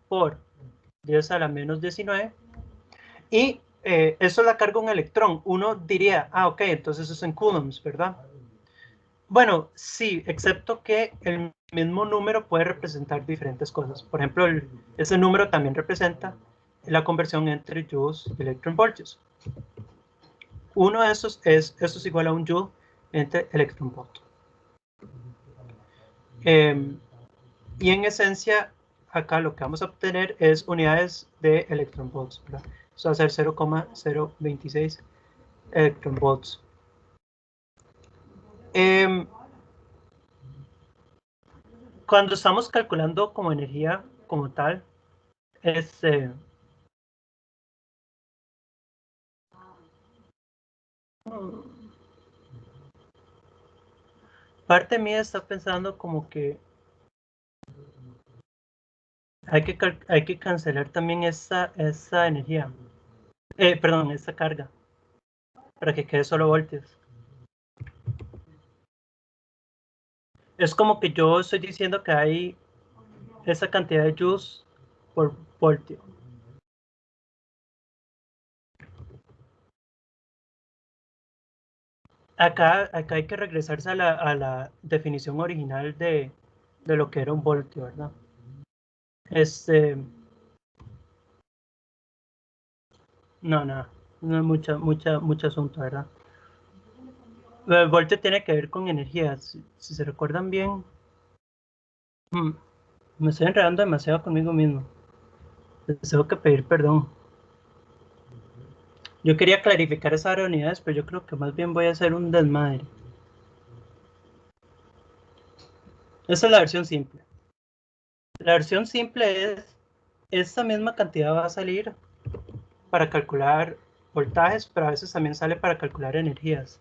por 10 a la menos 19 y eso la carga un electrón. Uno diría, ok, entonces eso es en coulombs, ¿verdad? Bueno, sí, excepto que el mismo número puede representar diferentes cosas. Por ejemplo, ese número también representa la conversión entre joules y electronvoltios. Uno de esos esto es igual a un joule entre electronvolt. Y en esencia, acá lo que vamos a obtener es unidades de electronvolts, ¿verdad? Eso va a ser 0,026 electronvolts. Cuando estamos calculando como energía como tal, parte mía está pensando como que hay que cancelar también esa energía, perdón, esa carga, para que quede solo voltios. Es como que yo estoy diciendo que hay esa cantidad de joules por voltio. Acá hay que regresarse a la definición original de lo que era un voltio, ¿verdad? No es mucho asunto, ¿verdad? El voltio tiene que ver con energía. Si se recuerdan bien, me estoy enredando demasiado conmigo mismo. Les tengo que pedir perdón. Yo quería clarificar esas unidades, pero yo creo que más bien voy a hacer un desmadre. Esa es la versión simple. La versión simple es, esta misma cantidad va a salir para calcular voltajes, pero a veces también sale para calcular energías.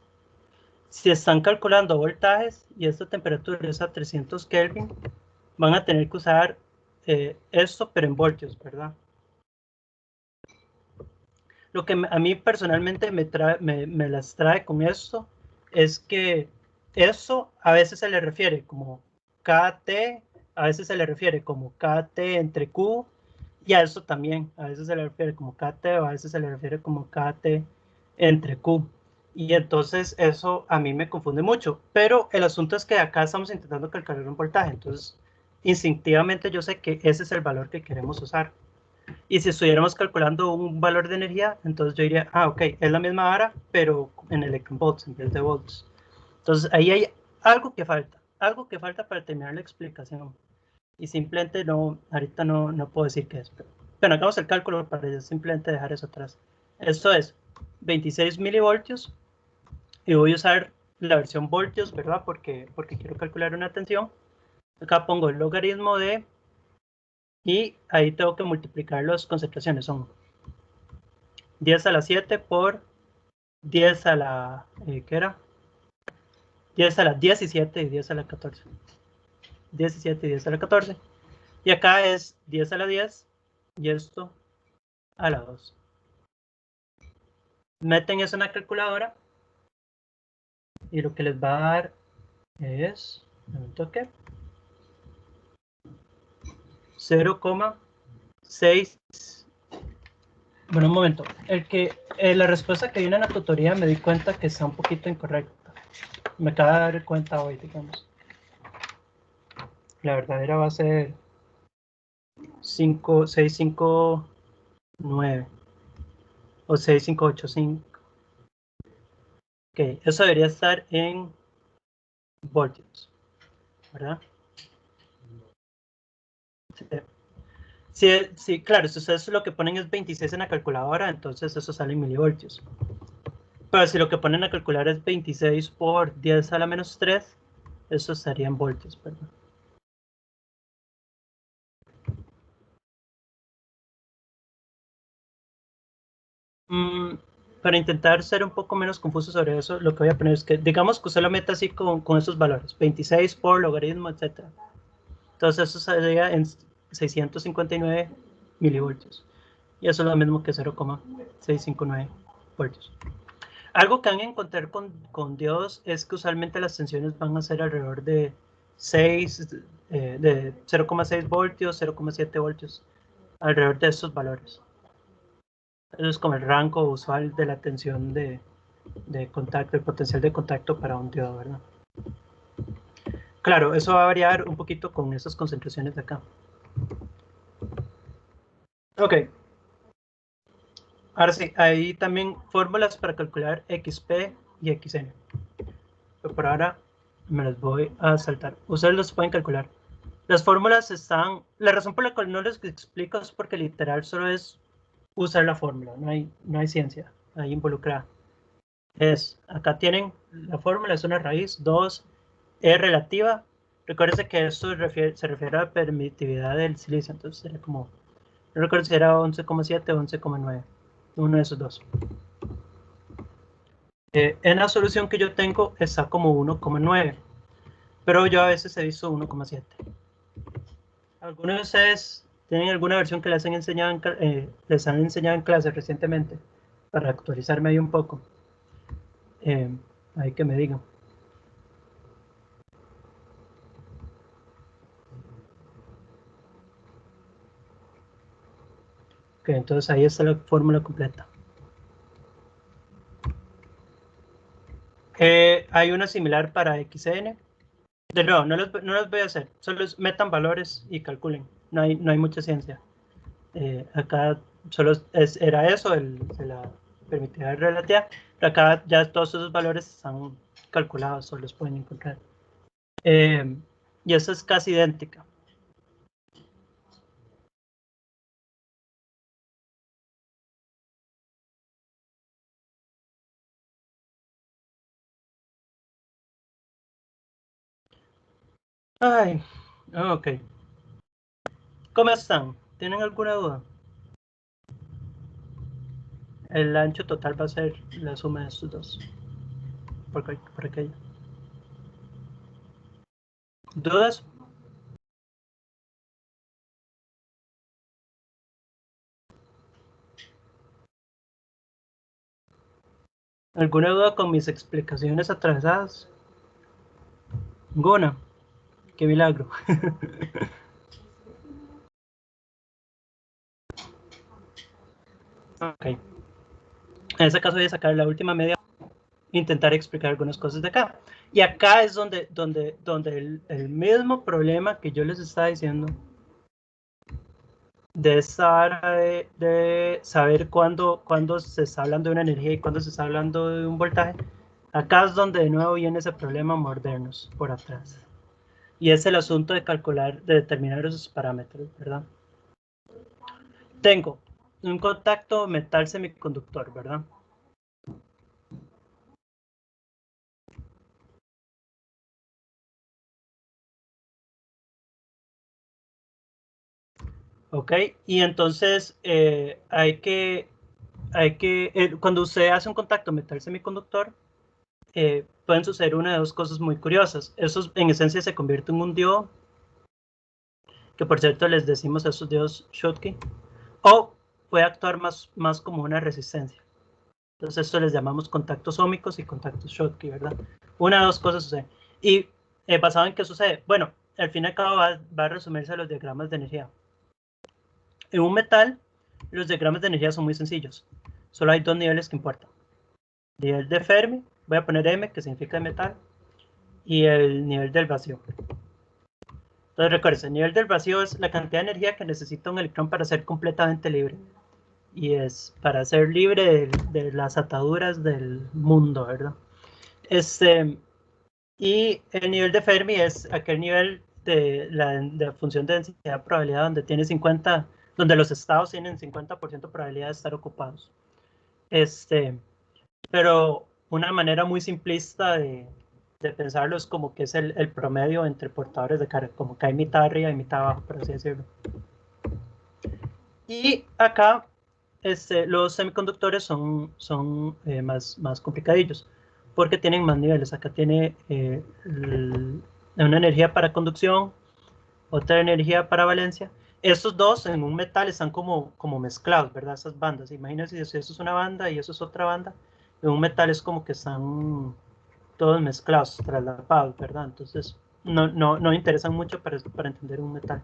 Si están calculando voltajes y esta temperatura es a 300 Kelvin, van a tener que usar esto, pero en voltios, ¿verdad? Lo que a mí personalmente me las trae con esto es que eso a veces se le refiere como KT, a veces se le refiere como KT entre Q, y a eso también, a veces se le refiere como KT o a veces se le refiere como KT entre Q. Y entonces eso a mí me confunde mucho, pero el asunto es que acá estamos intentando calcular un voltaje, entonces instintivamente yo sé que ese es el valor que queremos usar. Y si estuviéramos calculando un valor de energía, entonces yo diría, ah, ok, es la misma vara, pero en electronvolts en vez de volts. Entonces ahí hay algo que falta para terminar la explicación. Y simplemente no, ahorita no puedo decir qué es. Pero, bueno, hagamos el cálculo para simplemente dejar eso atrás. Esto es 26 milivoltios y voy a usar la versión voltios, ¿verdad? Porque quiero calcular una tensión. Acá pongo el logaritmo de, y ahí tengo que multiplicar las concentraciones. Son 10 a la 7 por 10 a la, ¿qué era? 10 a la 17 y 10 a la 14. 17 y 10 a la 14. Y acá es 10 a la 10 y esto a la 2. Meten eso en la calculadora y lo que les va a dar es, un toque, 0,6. Bueno, un momento. La respuesta que viene en la tutoría me di cuenta que está un poquito incorrecta. Me acabo de dar cuenta hoy, digamos. La verdadera va a ser 659 o 6585. Ok, eso debería estar en voltios, ¿verdad? Sí, claro, si ustedes lo que ponen es 26 en la calculadora, entonces eso sale en milivoltios. Pero si lo que ponen a calcular es 26 por 10 a la menos 3, eso estaría en voltios, perdón. Para intentar ser un poco menos confuso sobre eso, lo que voy a poner es que, digamos que usted lo meta así con esos valores, 26 por logaritmo, etc. Entonces eso sería en 659 milivoltios. Y eso es lo mismo que 0,659 voltios. Algo que van a encontrar con diodos es que usualmente las tensiones van a ser alrededor de 0,6 voltios, 0,7 voltios, alrededor de estos valores. Eso es como el rango usual de la tensión de contacto, el potencial de contacto para un diodo, ¿verdad? Claro, eso va a variar un poquito con esas concentraciones de acá. Ok. Ahora sí, hay también fórmulas para calcular XP y XN. Pero por ahora me las voy a saltar. Ustedes los pueden calcular. Las fórmulas están... La razón por la cual no les explico es porque literal solo es usar la fórmula. No hay ciencia ahí involucrada. Acá tienen la fórmula, es una raíz, 2, E relativa. Recuerden que esto se refiere a la permitividad del silicio. Entonces sería como... No recuerdo si era 11,7 o 11,9. Uno de esos dos. En la solución que yo tengo está como 1,9, pero yo a veces he visto 1,7. ¿Algunos de ustedes tienen alguna versión que les han enseñado en clase recientemente? Para actualizarme ahí un poco. Ahí que me digan. Ok, entonces ahí está la fórmula completa. Hay una similar para XN. De nuevo, no los voy a hacer, solo metan valores y calculen. No hay mucha ciencia. Acá solo era eso, de la permitividad relativa, pero acá ya todos esos valores están calculados, solo los pueden encontrar. Y esa es casi idéntica. Ay, ok. ¿Cómo están? ¿Tienen alguna duda? El ancho total va a ser la suma de estos dos. Por aquello. ¿Dudas? ¿Alguna duda con mis explicaciones atrasadas? Ninguna. Qué milagro. Ok. En este caso voy a sacar la última media, intentar explicar algunas cosas de acá. Y acá es donde el mismo problema que yo les estaba diciendo de esta hora de saber cuándo se está hablando de una energía y cuándo se está hablando de un voltaje, acá es donde de nuevo viene ese problema mordernos por atrás. Y es el asunto de calcular, de determinar esos parámetros, ¿verdad? Tengo un contacto metal semiconductor, ¿verdad? Ok, y entonces cuando usted hace un contacto metal semiconductor, pueden suceder una de dos cosas muy curiosas. Eso en esencia se convierte en un diodo, que por cierto les decimos a esos diodos Schottky, o puede actuar más como una resistencia. Entonces esto les llamamos contactos óhmicos y contactos Schottky, ¿verdad? Una de dos cosas sucede. Y basado en qué sucede, bueno, al fin y al cabo va a resumirse a los diagramas de energía. En un metal, los diagramas de energía son muy sencillos. Solo hay dos niveles que importan. Nivel de Fermi, voy a poner M, que significa metal, y el nivel del vacío. Entonces recuerden, el nivel del vacío es la cantidad de energía que necesita un electrón para ser completamente libre. Y es para ser libre de las ataduras del mundo, ¿verdad? Y el nivel de Fermi es aquel nivel de la función de densidad de probabilidad donde tiene 50, donde los estados tienen 50% de probabilidad de estar ocupados. Pero una manera muy simplista de pensarlo es como que es el promedio entre portadores de carga, como que hay mitad arriba y mitad abajo, por así decirlo. Y acá los semiconductores son más complicadillos, porque tienen más niveles. Acá tiene una energía para conducción, otra energía para valencia. Estos dos en un metal están como mezclados, ¿verdad? Esas bandas. Imagínense si eso es una banda y eso es otra banda. En un metal es como que están todos mezclados, traslapados, ¿verdad? Entonces no interesan mucho para entender un metal.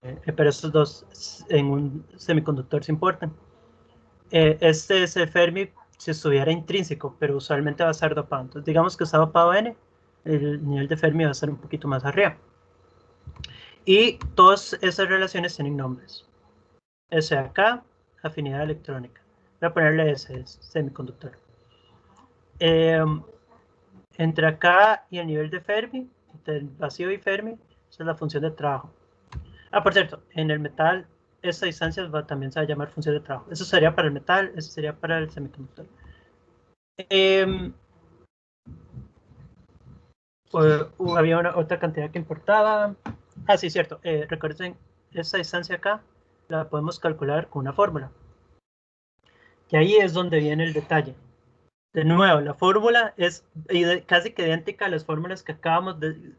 Pero estos dos en un semiconductor se importan. Este es el Fermi si estuviera intrínseco, pero usualmente va a estar dopado. Entonces digamos que está dopado N, el nivel de Fermi va a estar un poquito más arriba. Y todas esas relaciones tienen nombres. S acá, afinidad electrónica. Voy a ponerle S, semiconductor. Entre acá y el nivel de Fermi, entre el vacío y Fermi, esa es la función de trabajo. Por cierto, en el metal, esta distancia también se va a llamar función de trabajo. Eso sería para el metal, eso sería para el semiconductor. Había otra cantidad que importaba. Sí, cierto. Recuerden, esta distancia acá la podemos calcular con una fórmula. Y ahí es donde viene el detalle. De nuevo, la fórmula es casi que idéntica a las fórmulas que acabamos de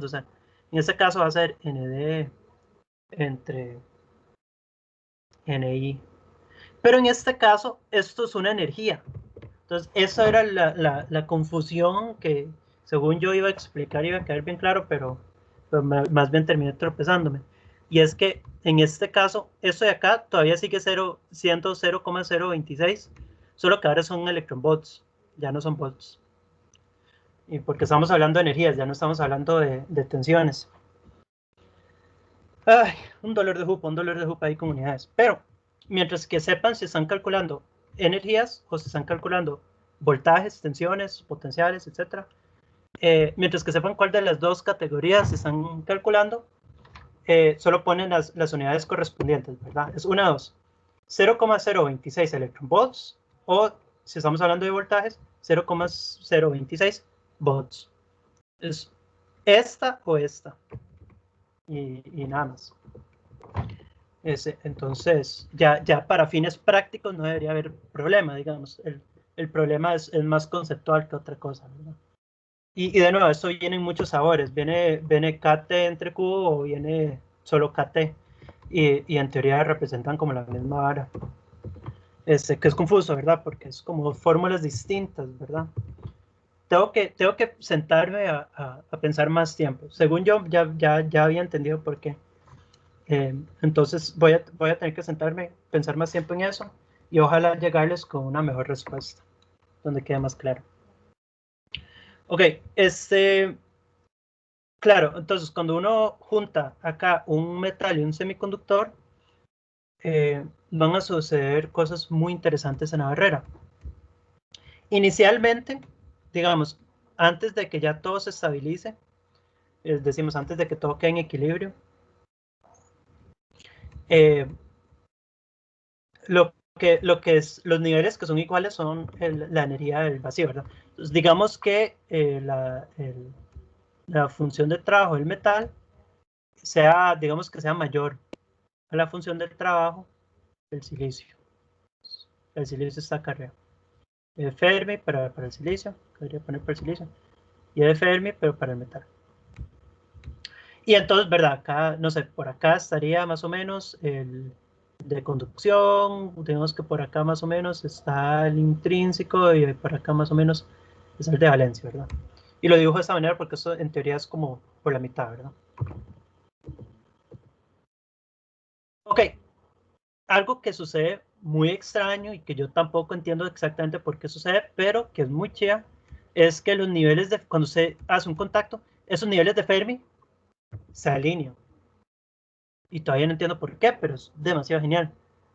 usar. En este caso va a ser ND entre NI. Pero en este caso, esto es una energía. Entonces, esa era la confusión que, según yo iba a explicar, iba a quedar bien claro, pero más bien terminé tropezándome. Y es que, en este caso, esto de acá todavía sigue siendo 0,026, solo que ahora son electronvolts, ya no son volts. Y porque estamos hablando de energías, ya no estamos hablando de tensiones. Ay, un dolor de jupa ahí con unidades. Pero, mientras que sepan si están calculando energías o si están calculando voltajes, tensiones, potenciales, etc. Mientras que sepan cuál de las dos categorías están calculando, solo ponen las unidades correspondientes, ¿verdad? Es una 2. 0,026 electronvolts o, si estamos hablando de voltajes, 0,026 volts. Es esta o esta. Y nada más. Entonces, ya para fines prácticos no debería haber problema, digamos. El problema es más conceptual que otra cosa, ¿verdad? Y de nuevo, esto viene en muchos sabores. Viene KT entre cubo o viene solo KT. Y en teoría representan como la misma vara. Que es confuso, ¿verdad? Porque es como fórmulas distintas, ¿verdad? Tengo que sentarme a pensar más tiempo. Según yo, ya había entendido por qué. Entonces voy a tener que sentarme, pensar más tiempo en eso y ojalá llegarles con una mejor respuesta, donde quede más claro. Ok, claro, entonces cuando uno junta acá un metal y un semiconductor, van a suceder cosas muy interesantes en la barrera. Inicialmente, digamos, antes de que ya todo se estabilice, decimos antes de que todo quede en equilibrio, lo que es los niveles que son iguales son la energía del vacío, ¿verdad? Entonces, digamos que la función de trabajo del metal sea, digamos que sea mayor a la función del trabajo del silicio. El silicio está acá arriba. Fermi para el silicio, podría poner para el silicio, y de Fermi, pero para el metal. Y entonces, ¿verdad? Acá, no sé, por acá estaría más o menos el de conducción, digamos que por acá más o menos está el intrínseco y por acá más o menos es el de valencia, ¿verdad? Y lo dibujo de esta manera porque eso en teoría es como por la mitad, ¿verdad? Ok, algo que sucede muy extraño y que yo tampoco entiendo exactamente por qué sucede, pero que es muy chida, es que los niveles de, cuando se hace un contacto, esos niveles de Fermi se alinean. Y todavía no entiendo por qué, pero es demasiado genial.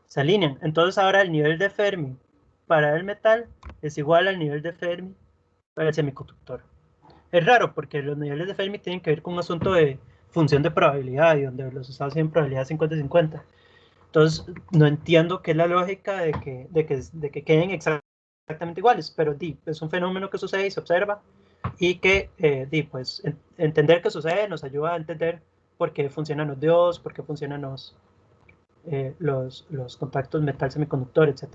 Se alinean. Entonces ahora el nivel de Fermi para el metal es igual al nivel de Fermi para el semiconductor. Es raro porque los niveles de Fermi tienen que ver con un asunto de función de probabilidad y donde los estados tienen probabilidad 50-50. Entonces no entiendo qué es la lógica de que queden exactamente iguales, pero es un fenómeno que sucede y se observa y que pues entender qué sucede nos ayuda a entender por qué funcionan los diodos, por qué funcionan los contactos metal semiconductor, etc.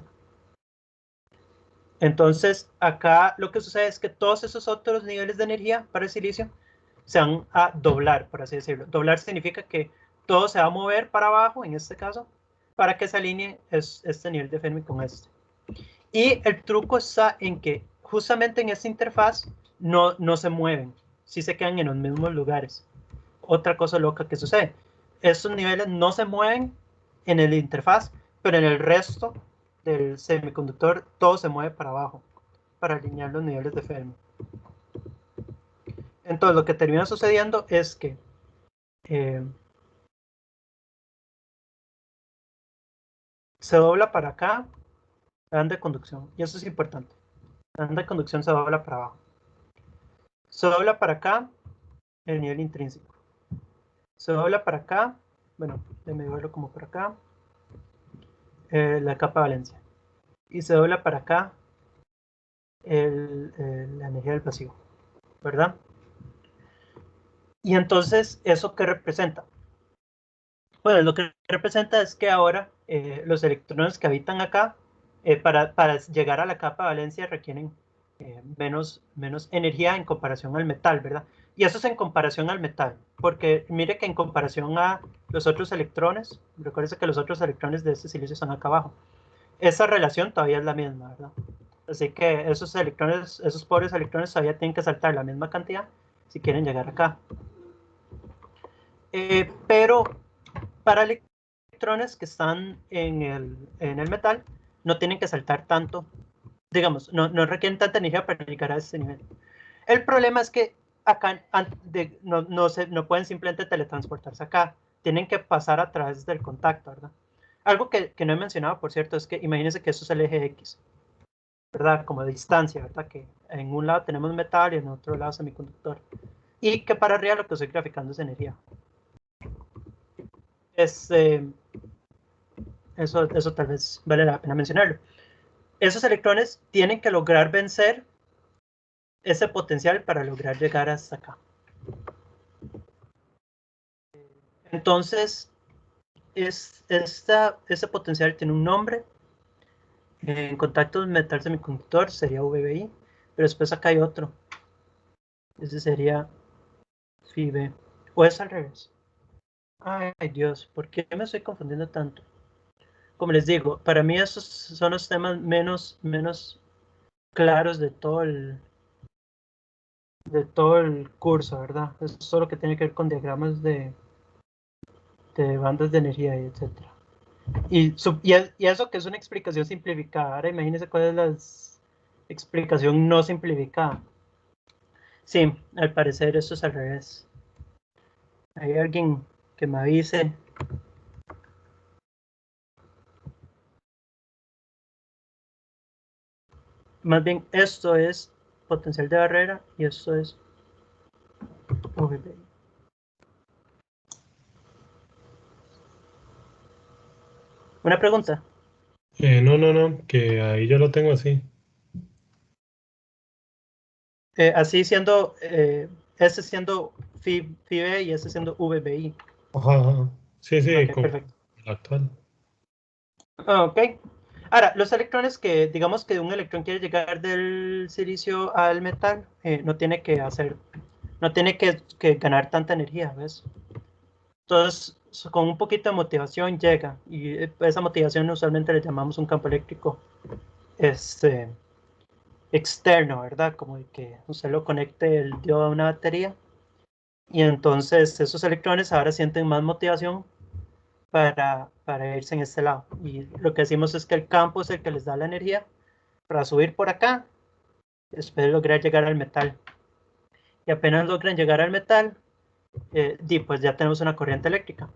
Entonces acá lo que sucede es que todos esos otros niveles de energía para el silicio se van a doblar, por así decirlo. Doblar significa que todo se va a mover para abajo, en este caso, para que se alinee este nivel de Fermi con este. Y el truco está en que justamente en esta interfaz no se mueven, sí se quedan en los mismos lugares. Otra cosa loca que sucede, estos niveles no se mueven en el interfaz, pero en el resto del semiconductor todo se mueve para abajo, para alinear los niveles de Fermi. Entonces lo que termina sucediendo es que se dobla para acá la banda de conducción, y eso es importante. La banda de conducción se dobla para abajo. Se dobla para acá el nivel intrínseco. Se dobla para acá, bueno, déjame verlo como por acá, la capa de valencia. Y se dobla para acá la energía del pasivo, ¿verdad? Y entonces, ¿eso qué representa? Bueno, lo que representa es que ahora los electrones que habitan acá, para llegar a la capa de valencia requieren menos energía en comparación al metal, ¿verdad? Y eso es en comparación al metal, porque mire que en comparación a los otros electrones, recuerde que los otros electrones de este silicio están acá abajo, esa relación todavía es la misma, ¿verdad? Así que esos electrones, esos pobres electrones todavía tienen que saltar la misma cantidad si quieren llegar acá. Pero para electrones que están en el metal, no tienen que saltar tanto, digamos, no requieren tanta energía para llegar a ese nivel. El problema es que acá no pueden simplemente teletransportarse acá, tienen que pasar a través del contacto, ¿verdad? Algo que no he mencionado, por cierto, es que imagínense que eso es el eje X, ¿verdad? Como de distancia, ¿verdad? Que en un lado tenemos metal y en otro lado semiconductor. Y que para arriba lo que estoy graficando es energía. Eso tal vez vale la pena mencionarlo. Esos electrones tienen que lograr vencer ese potencial para lograr llegar hasta acá. Entonces, este potencial tiene un nombre. En contactos metal semiconductor sería VBI, pero después acá hay otro. Ese sería FIB. ¿O es al revés? Ay, Dios, ¿por qué me estoy confundiendo tanto? Como les digo, para mí esos son los temas menos claros de todo el curso, ¿verdad? Es solo que tiene que ver con diagramas de bandas de energía y etcétera. Y eso que es una explicación simplificada. Ahora imagínense cuál es la explicación no simplificada. Sí, al parecer eso es al revés. Hay alguien que me avise. Más bien, esto es potencial de barrera y esto es VBI. ¿Una pregunta? No, que ahí yo lo tengo así. Así siendo, este siendo FIB y este siendo VBI. Ajá. Sí, Ok, como perfecto. el actual. Ok. Ahora, los electrones que, digamos que un electrón quiere llegar del silicio al metal, no tiene que ganar tanta energía, ¿ves? Entonces, con un poquito de motivación llega, y esa motivación usualmente le llamamos un campo eléctrico externo, ¿verdad? Como de que usted lo conecte el diodo a una batería, y entonces esos electrones ahora sienten más motivación para irse en este lado. Y lo que decimos es que el campo es el que les da la energía para subir por acá, después lograr llegar al metal. Y apenas logran llegar al metal, pues ya tenemos una corriente eléctrica.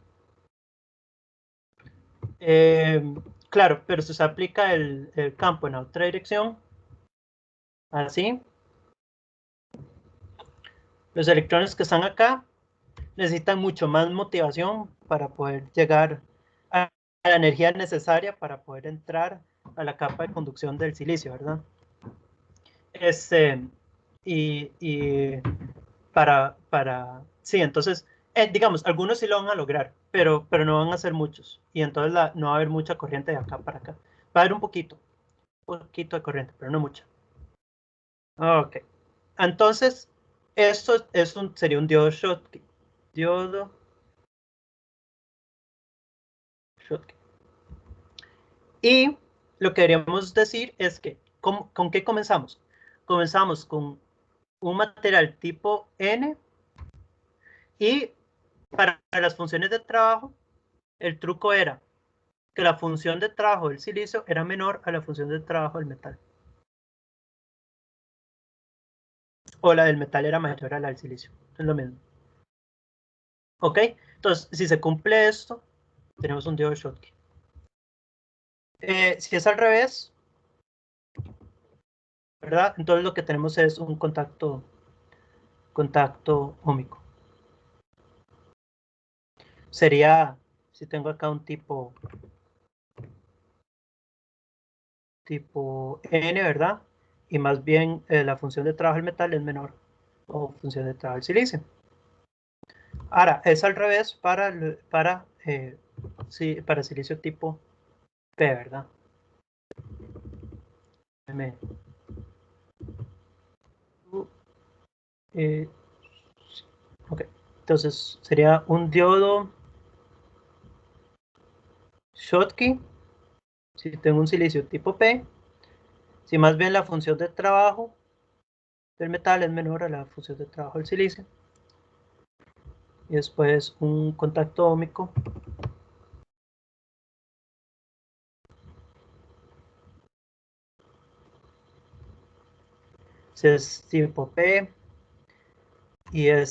Claro, pero si se aplica el campo en otra dirección, así, los electrones que están acá necesitan mucho más motivación para poder llegar a la energía necesaria para poder entrar a la capa de conducción del silicio, ¿verdad? Y sí, entonces, digamos, algunos sí lo van a lograr, pero no van a ser muchos. Y entonces no va a haber mucha corriente de acá para acá. Va a haber un poquito de corriente, pero no mucha. Ok. Entonces, esto sería un diodo Schottky. Diodo Schottky. Y lo que queríamos decir es que, ¿con qué comenzamos? Comenzamos con un material tipo N y para las funciones de trabajo, el truco era que la función de trabajo del silicio era menor a la función de trabajo del metal. O la del metal era mayor a la del silicio. Es lo mismo. ¿Ok? Entonces, si se cumple esto, tenemos un diodo Schottky. Si es al revés, ¿verdad? Entonces lo que tenemos es un contacto óhmico. Sería, si tengo acá un tipo N, ¿verdad? Y más bien la función de trabajo del metal es menor o función de trabajo del silicio. Ahora, es al revés para silicio tipo P, ¿verdad? Ok, entonces sería un diodo Schottky si tengo un silicio tipo P, si más bien la función de trabajo del metal es menor a la función de trabajo del silicio. Y después un contacto óhmico si es tipo P y la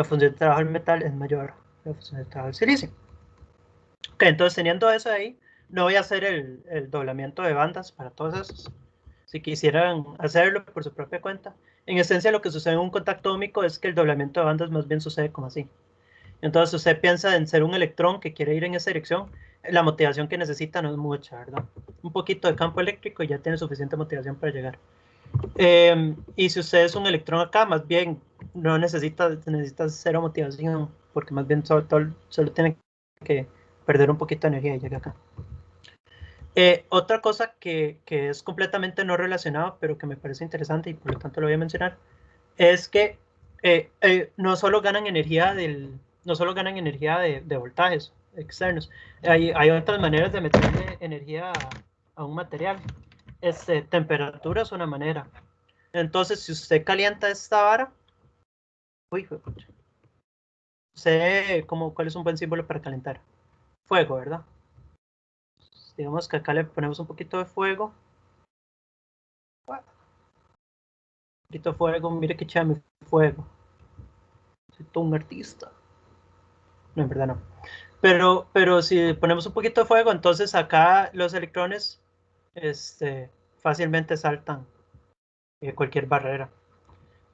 función de trabajo del metal es mayor a la función de trabajo del silicio. Ok, entonces teniendo eso ahí, no voy a hacer el doblamiento de bandas para todos esos. Si quisieran hacerlo por su propia cuenta. En esencia lo que sucede en un contacto óhmico es que el doblamiento de bandas más bien sucede como así. Entonces usted piensa en ser un electrón que quiere ir en esa dirección, la motivación que necesita no es mucha, ¿verdad? Un poquito de campo eléctrico y ya tiene suficiente motivación para llegar. Y si usted es un electrón acá, más bien no necesita cero motivación porque más bien solo tiene que perder un poquito de energía y llega acá. Otra cosa que es completamente no relacionado, pero que me parece interesante y por lo tanto lo voy a mencionar, es que no solo ganan energía de voltajes externos, hay otras maneras de meterle energía a un material. Temperatura es una manera. Entonces, si usted calienta esta vara, sé cuál es un buen símbolo para calentar. Fuego, ¿verdad? Digamos que acá le ponemos un poquito de fuego. Un poquito de fuego, mire que chame fuego. Soy todo un artista. No, en verdad no. Pero si ponemos un poquito de fuego, entonces acá los electrones fácilmente saltan cualquier barrera.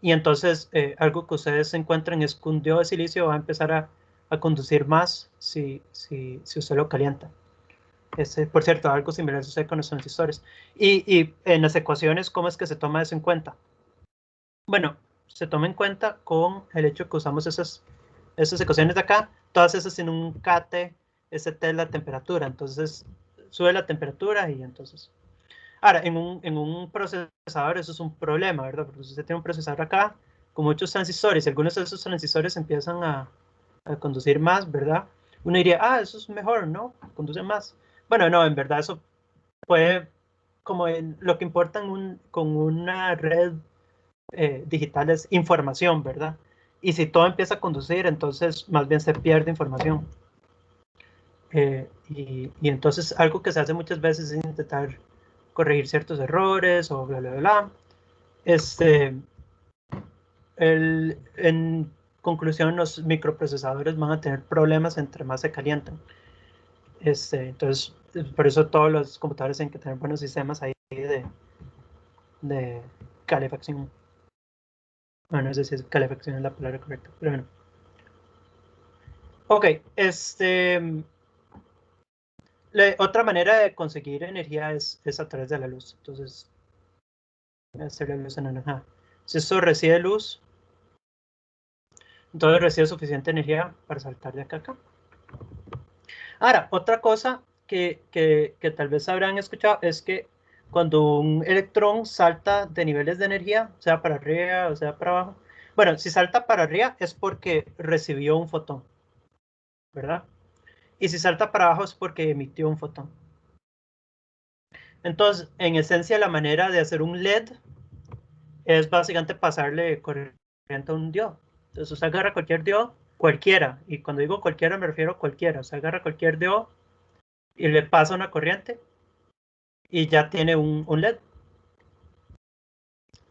Y entonces algo que ustedes encuentran es que un diodo de silicio va a empezar a conducir más si usted lo calienta. Por cierto, algo similar sucede con los transistores. Y en las ecuaciones, ¿cómo es que se toma eso en cuenta? Bueno, se toma en cuenta con el hecho que usamos esas ecuaciones de acá, todas esas en un kT, St es la temperatura, entonces sube la temperatura y entonces... Ahora, en un procesador eso es un problema, ¿verdad? Porque si usted tiene un procesador acá con muchos transistores y algunos de esos transistores empiezan a conducir más, ¿verdad? Uno diría, eso es mejor, ¿no? Conduce más. Bueno, no, en verdad eso puede, lo que importa con una red digital es información, ¿verdad? Y si todo empieza a conducir, entonces más bien se pierde información. Y entonces algo que se hace muchas veces es intentar corregir ciertos errores o bla, bla, bla. En conclusión, los microprocesadores van a tener problemas entre más se calientan. Entonces, por eso todos los computadores tienen que tener buenos sistemas ahí de calefacción. Bueno, no sé si calefacción es la palabra correcta, pero bueno. Ok, otra manera de conseguir energía es a través de la luz. Entonces, voy a hacer la luz anaranjada. Si esto recibe luz, entonces recibe suficiente energía para saltar de acá a acá. Ahora, otra cosa que tal vez habrán escuchado es que cuando un electrón salta de niveles de energía, sea para arriba o sea para abajo, bueno, si salta para arriba es porque recibió un fotón, ¿verdad? Y si salta para abajo es porque emitió un fotón. Entonces, en esencia, la manera de hacer un LED es básicamente pasarle corriente a un diodo. Entonces, usted agarra cualquier diodo, cualquiera, y cuando digo cualquiera me refiero a cualquiera, usted agarra cualquier diodo y le pasa una corriente y ya tiene un LED.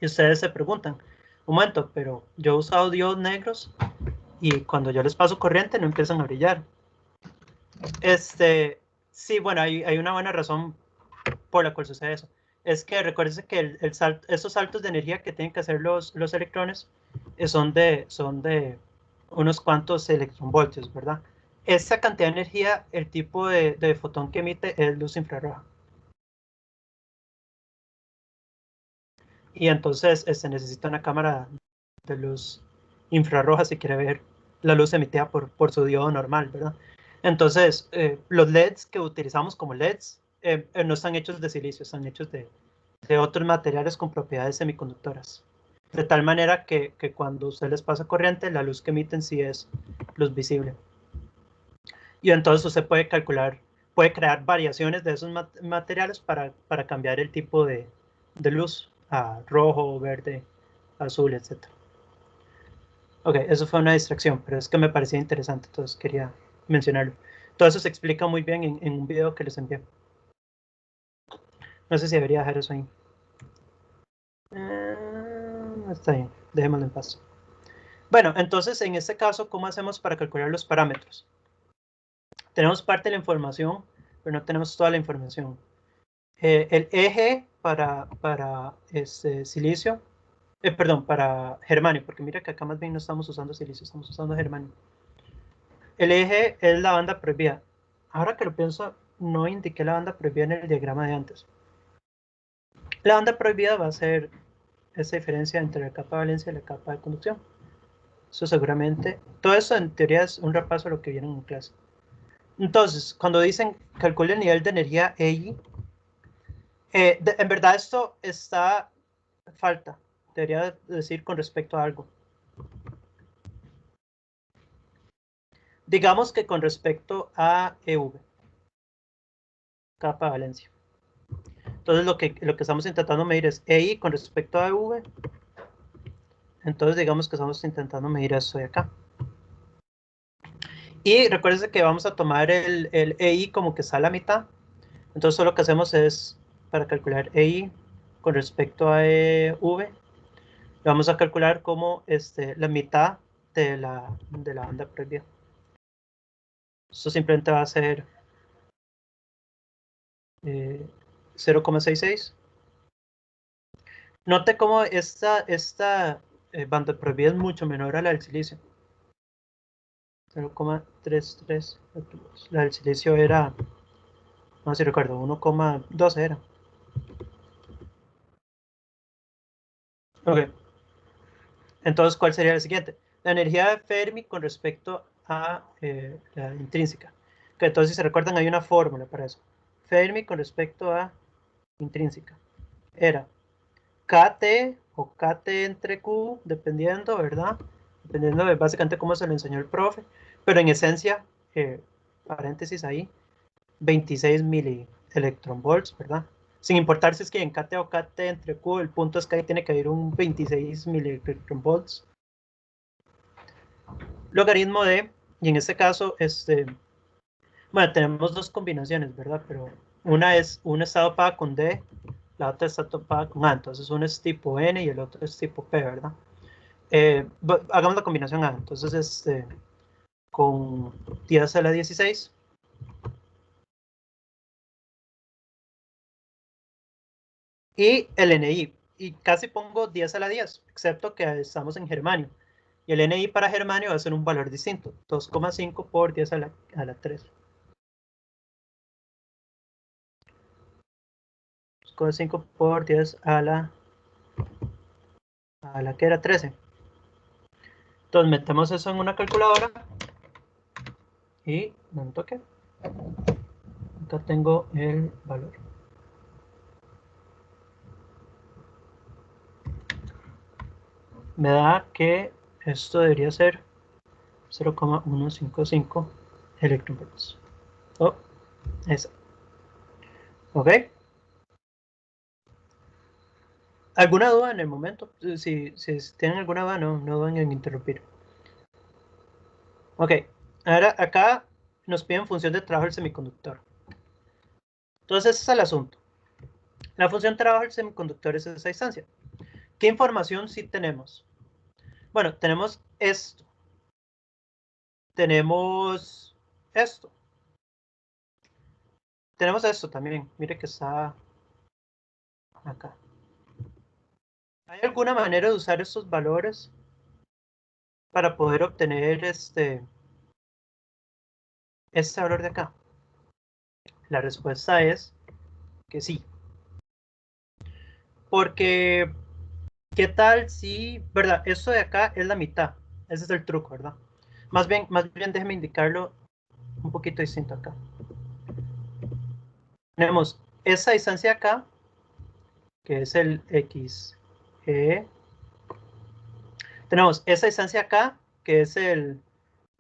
Y ustedes se preguntan, un momento, pero yo he usado diodos negros y cuando yo les paso corriente no empiezan a brillar. Sí, bueno, hay una buena razón por la cual sucede eso. Es que recuérdense que esos saltos de energía que tienen que hacer los electrones son de unos cuantos electronvoltios, ¿verdad? Esa cantidad de energía, el tipo de fotón que emite es luz infrarroja. Y entonces se necesita una cámara de luz infrarroja si quiere ver la luz emitida por su diodo normal, ¿verdad? Entonces, los LEDs que utilizamos como LEDs no están hechos de silicio, están hechos de otros materiales con propiedades semiconductoras. De tal manera que cuando usted les pasa corriente, la luz que emiten sí es luz visible. Y entonces usted puede calcular, puede crear variaciones de esos materiales para cambiar el tipo de luz a rojo, verde, azul, etc. Ok, eso fue una distracción, pero es que me parecía interesante, entonces quería mencionarlo. Todo eso se explica muy bien en un video que les envié. No sé si debería dejar eso ahí. Está bien, dejémoslo en paz. Bueno, entonces en este caso, ¿cómo hacemos para calcular los parámetros? Tenemos parte de la información, pero no tenemos toda la información. El eje para silicio, perdón, para germanio, porque mira que acá más bien no estamos usando silicio, estamos usando germanio. El eje es la banda prohibida. Ahora que lo pienso, no indiqué la banda prohibida en el diagrama de antes. La banda prohibida va a ser esa diferencia entre la capa de valencia y la capa de conducción. Eso seguramente, todo eso en teoría es un repaso de lo que viene en clase. Entonces, cuando dicen calcule el nivel de energía EI, en verdad esto está falta, debería decir con respecto a algo. Digamos que con respecto a EV, capa de valencia. Entonces lo que estamos intentando medir es EI con respecto a EV. Entonces digamos que estamos intentando medir eso de acá. Y recuérdense que vamos a tomar el EI como que está a la mitad. Entonces solo lo que hacemos es, para calcular EI con respecto a EV, vamos a calcular como la mitad de la banda prohibida. Esto simplemente va a ser 0,66. Note cómo esta banda prohibida es mucho menor a la del silicio. 0,33. La del silicio era, no sé si recuerdo, 1,12 era. Ok. Entonces, ¿cuál sería el siguiente? La energía de Fermi con respecto a la intrínseca. Que entonces, si se recuerdan, hay una fórmula para eso. Fermi con respecto a intrínseca. Era KT o KT entre Q, dependiendo, ¿verdad? Dependiendo de básicamente cómo se lo enseñó el profe. Pero en esencia, paréntesis ahí, 26 milielectronvolts, ¿verdad? Sin importar si es que en KT o KT entre Q, el punto es que ahí tiene que haber un 26 milielectronvolts. Logaritmo de, y en este caso, bueno, tenemos dos combinaciones, ¿verdad? Pero una está dopada con D, la otra está dopada con A, entonces uno es tipo N y el otro es tipo P, ¿verdad? Hagamos la combinación A, entonces con 10 a la 16. Y el NI, y casi pongo 10 a la 10, excepto que estamos en germanio. Y el NI para germanio va a ser un valor distinto, 2,5 por 10 a la 3. 2,5 por 10 a la que era 13. Entonces metemos eso en una calculadora y no me toque. Acá tengo el valor. Me da que esto debería ser 0,155 electronvolts. Oh, esa. ¿Ok? ¿Alguna duda en el momento? Si tienen alguna duda, no duden en interrumpir. Ok, ahora acá nos piden función de trabajo del semiconductor. Entonces ese es el asunto. La función de trabajo del semiconductor es esa instancia. ¿Qué información sí tenemos? Bueno, tenemos esto. Tenemos esto. Tenemos esto también. Mire que está acá. ¿Hay alguna manera de usar estos valores para poder obtener este valor de acá? La respuesta es que sí. Porque, ¿qué tal si, verdad? Esto de acá es la mitad. Ese es el truco, ¿verdad? Más bien déjeme indicarlo un poquito distinto acá. Tenemos esa distancia acá, que es el X. Tenemos esa distancia acá, que es el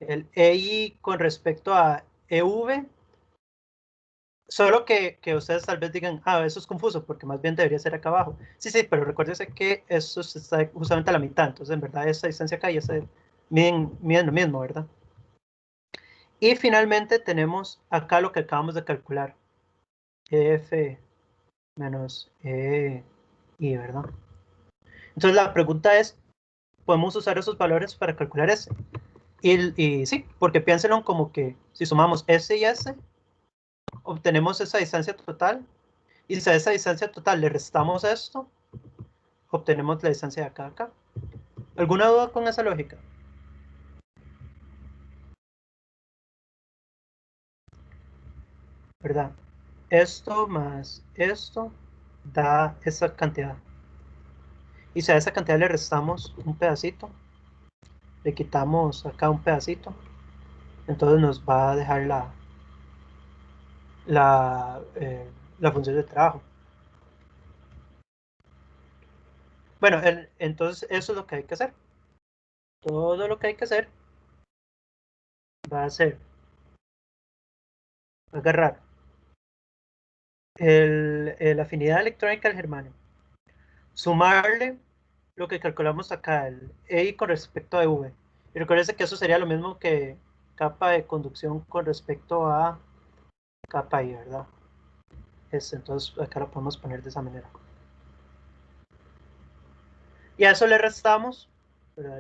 EI con respecto a EV. Solo que ustedes tal vez digan, eso es confuso, porque más bien debería ser acá abajo. Sí, pero recuérdense que eso está justamente a la mitad, entonces en verdad esa distancia acá y esa miden lo mismo, ¿verdad? Y finalmente tenemos acá lo que acabamos de calcular, F menos EI, ¿verdad? Entonces la pregunta es, ¿podemos usar esos valores para calcular S? Y sí, porque piénsenlo como que si sumamos S y S, obtenemos esa distancia total, y si a esa distancia total le restamos esto, obtenemos la distancia de acá a acá. ¿Alguna duda con esa lógica? ¿Verdad? Esto más esto da esa cantidad. Y si a esa cantidad le restamos un pedacito, le quitamos acá un pedacito, entonces nos va a dejar la función de trabajo. Bueno, entonces eso es lo que hay que hacer. Todo lo que hay que hacer va a ser agarrar la afinidad electrónica del germanio, sumarle lo que calculamos acá, el EI con respecto a V. Y recuerden que eso sería lo mismo que capa de conducción con respecto a capa I, ¿verdad? Entonces acá lo podemos poner de esa manera. Y a eso le restamos, ¿verdad?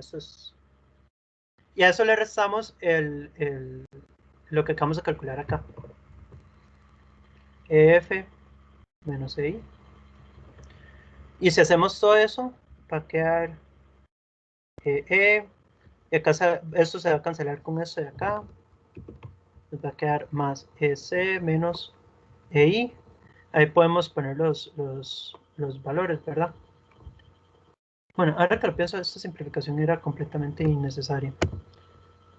Y a eso le restamos lo que acabamos de calcular acá. EF menos EI. Y si hacemos todo eso, va a quedar y acá esto se va a cancelar con esto de acá. Nos va a quedar más EC menos EI. Ahí podemos poner los valores, ¿verdad? Bueno, ahora que lo pienso, esta simplificación era completamente innecesaria.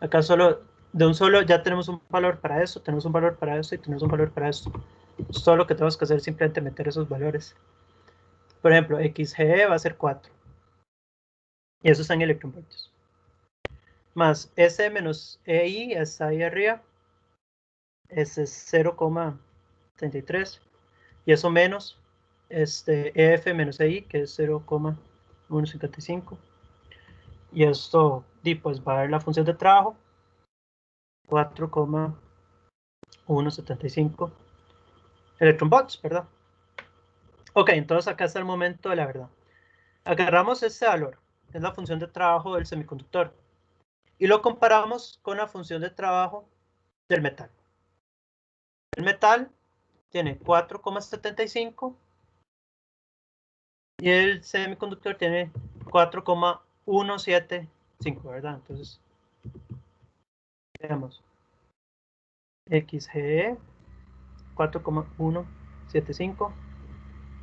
Acá solo, de un solo, ya tenemos un valor para esto, tenemos un valor para esto y tenemos un valor para esto. Entonces, todo lo que tenemos que hacer es simplemente meter esos valores. Por ejemplo, XGE va a ser 4. Y eso está en electronvoltios. Más S menos EI está ahí arriba. Ese es 0,33. Y eso menos EF menos EI, que es 0,155. Y esto pues va a dar la función de trabajo 4,175 electronvolts, ¿verdad? Ok, entonces acá está el momento de la verdad. Agarramos este valor, que es la función de trabajo del semiconductor, y lo comparamos con la función de trabajo del metal. El metal tiene 4,75 y el semiconductor tiene 4,175, ¿verdad? Entonces, veamos. XGE 4,175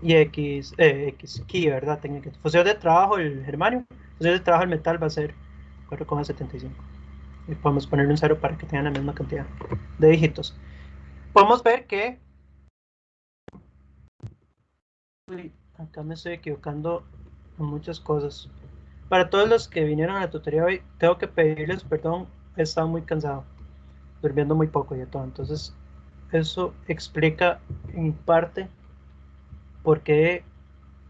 y XKey, ¿verdad? Técnicamente. Función de trabajo el germanio, función de trabajo el metal va a ser 4,75. Y podemos ponerle un 0 para que tengan la misma cantidad de dígitos. Podemos ver que... Uy, acá me estoy equivocando en muchas cosas. Para todos los que vinieron a la tutoría hoy, tengo que pedirles perdón, he estado muy cansado, durmiendo muy poco y de todo. Entonces, eso explica en parte por qué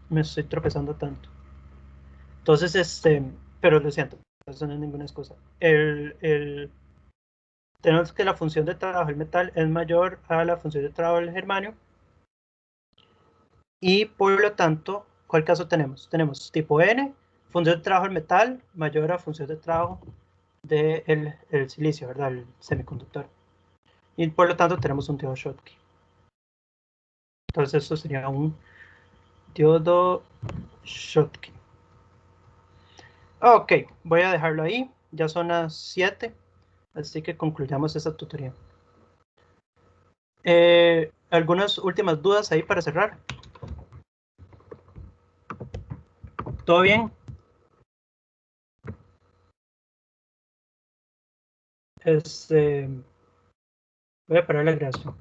me estoy tropezando tanto. Entonces, pero lo siento, eso no es ninguna excusa. Tenemos que la función de trabajo del metal es mayor a la función de trabajo del germanio. Y por lo tanto, ¿cuál caso tenemos? Tenemos tipo N, función de trabajo del metal mayor a función de trabajo del silicio, ¿verdad? El semiconductor. Y por lo tanto tenemos un diodo Schottky. Entonces esto sería un diodo Schottky. Ok, voy a dejarlo ahí. Ya son las 7. Así que concluyamos esta tutoría. ¿Algunas últimas dudas ahí para cerrar? ¿Todo bien? Voy a parar la grabación.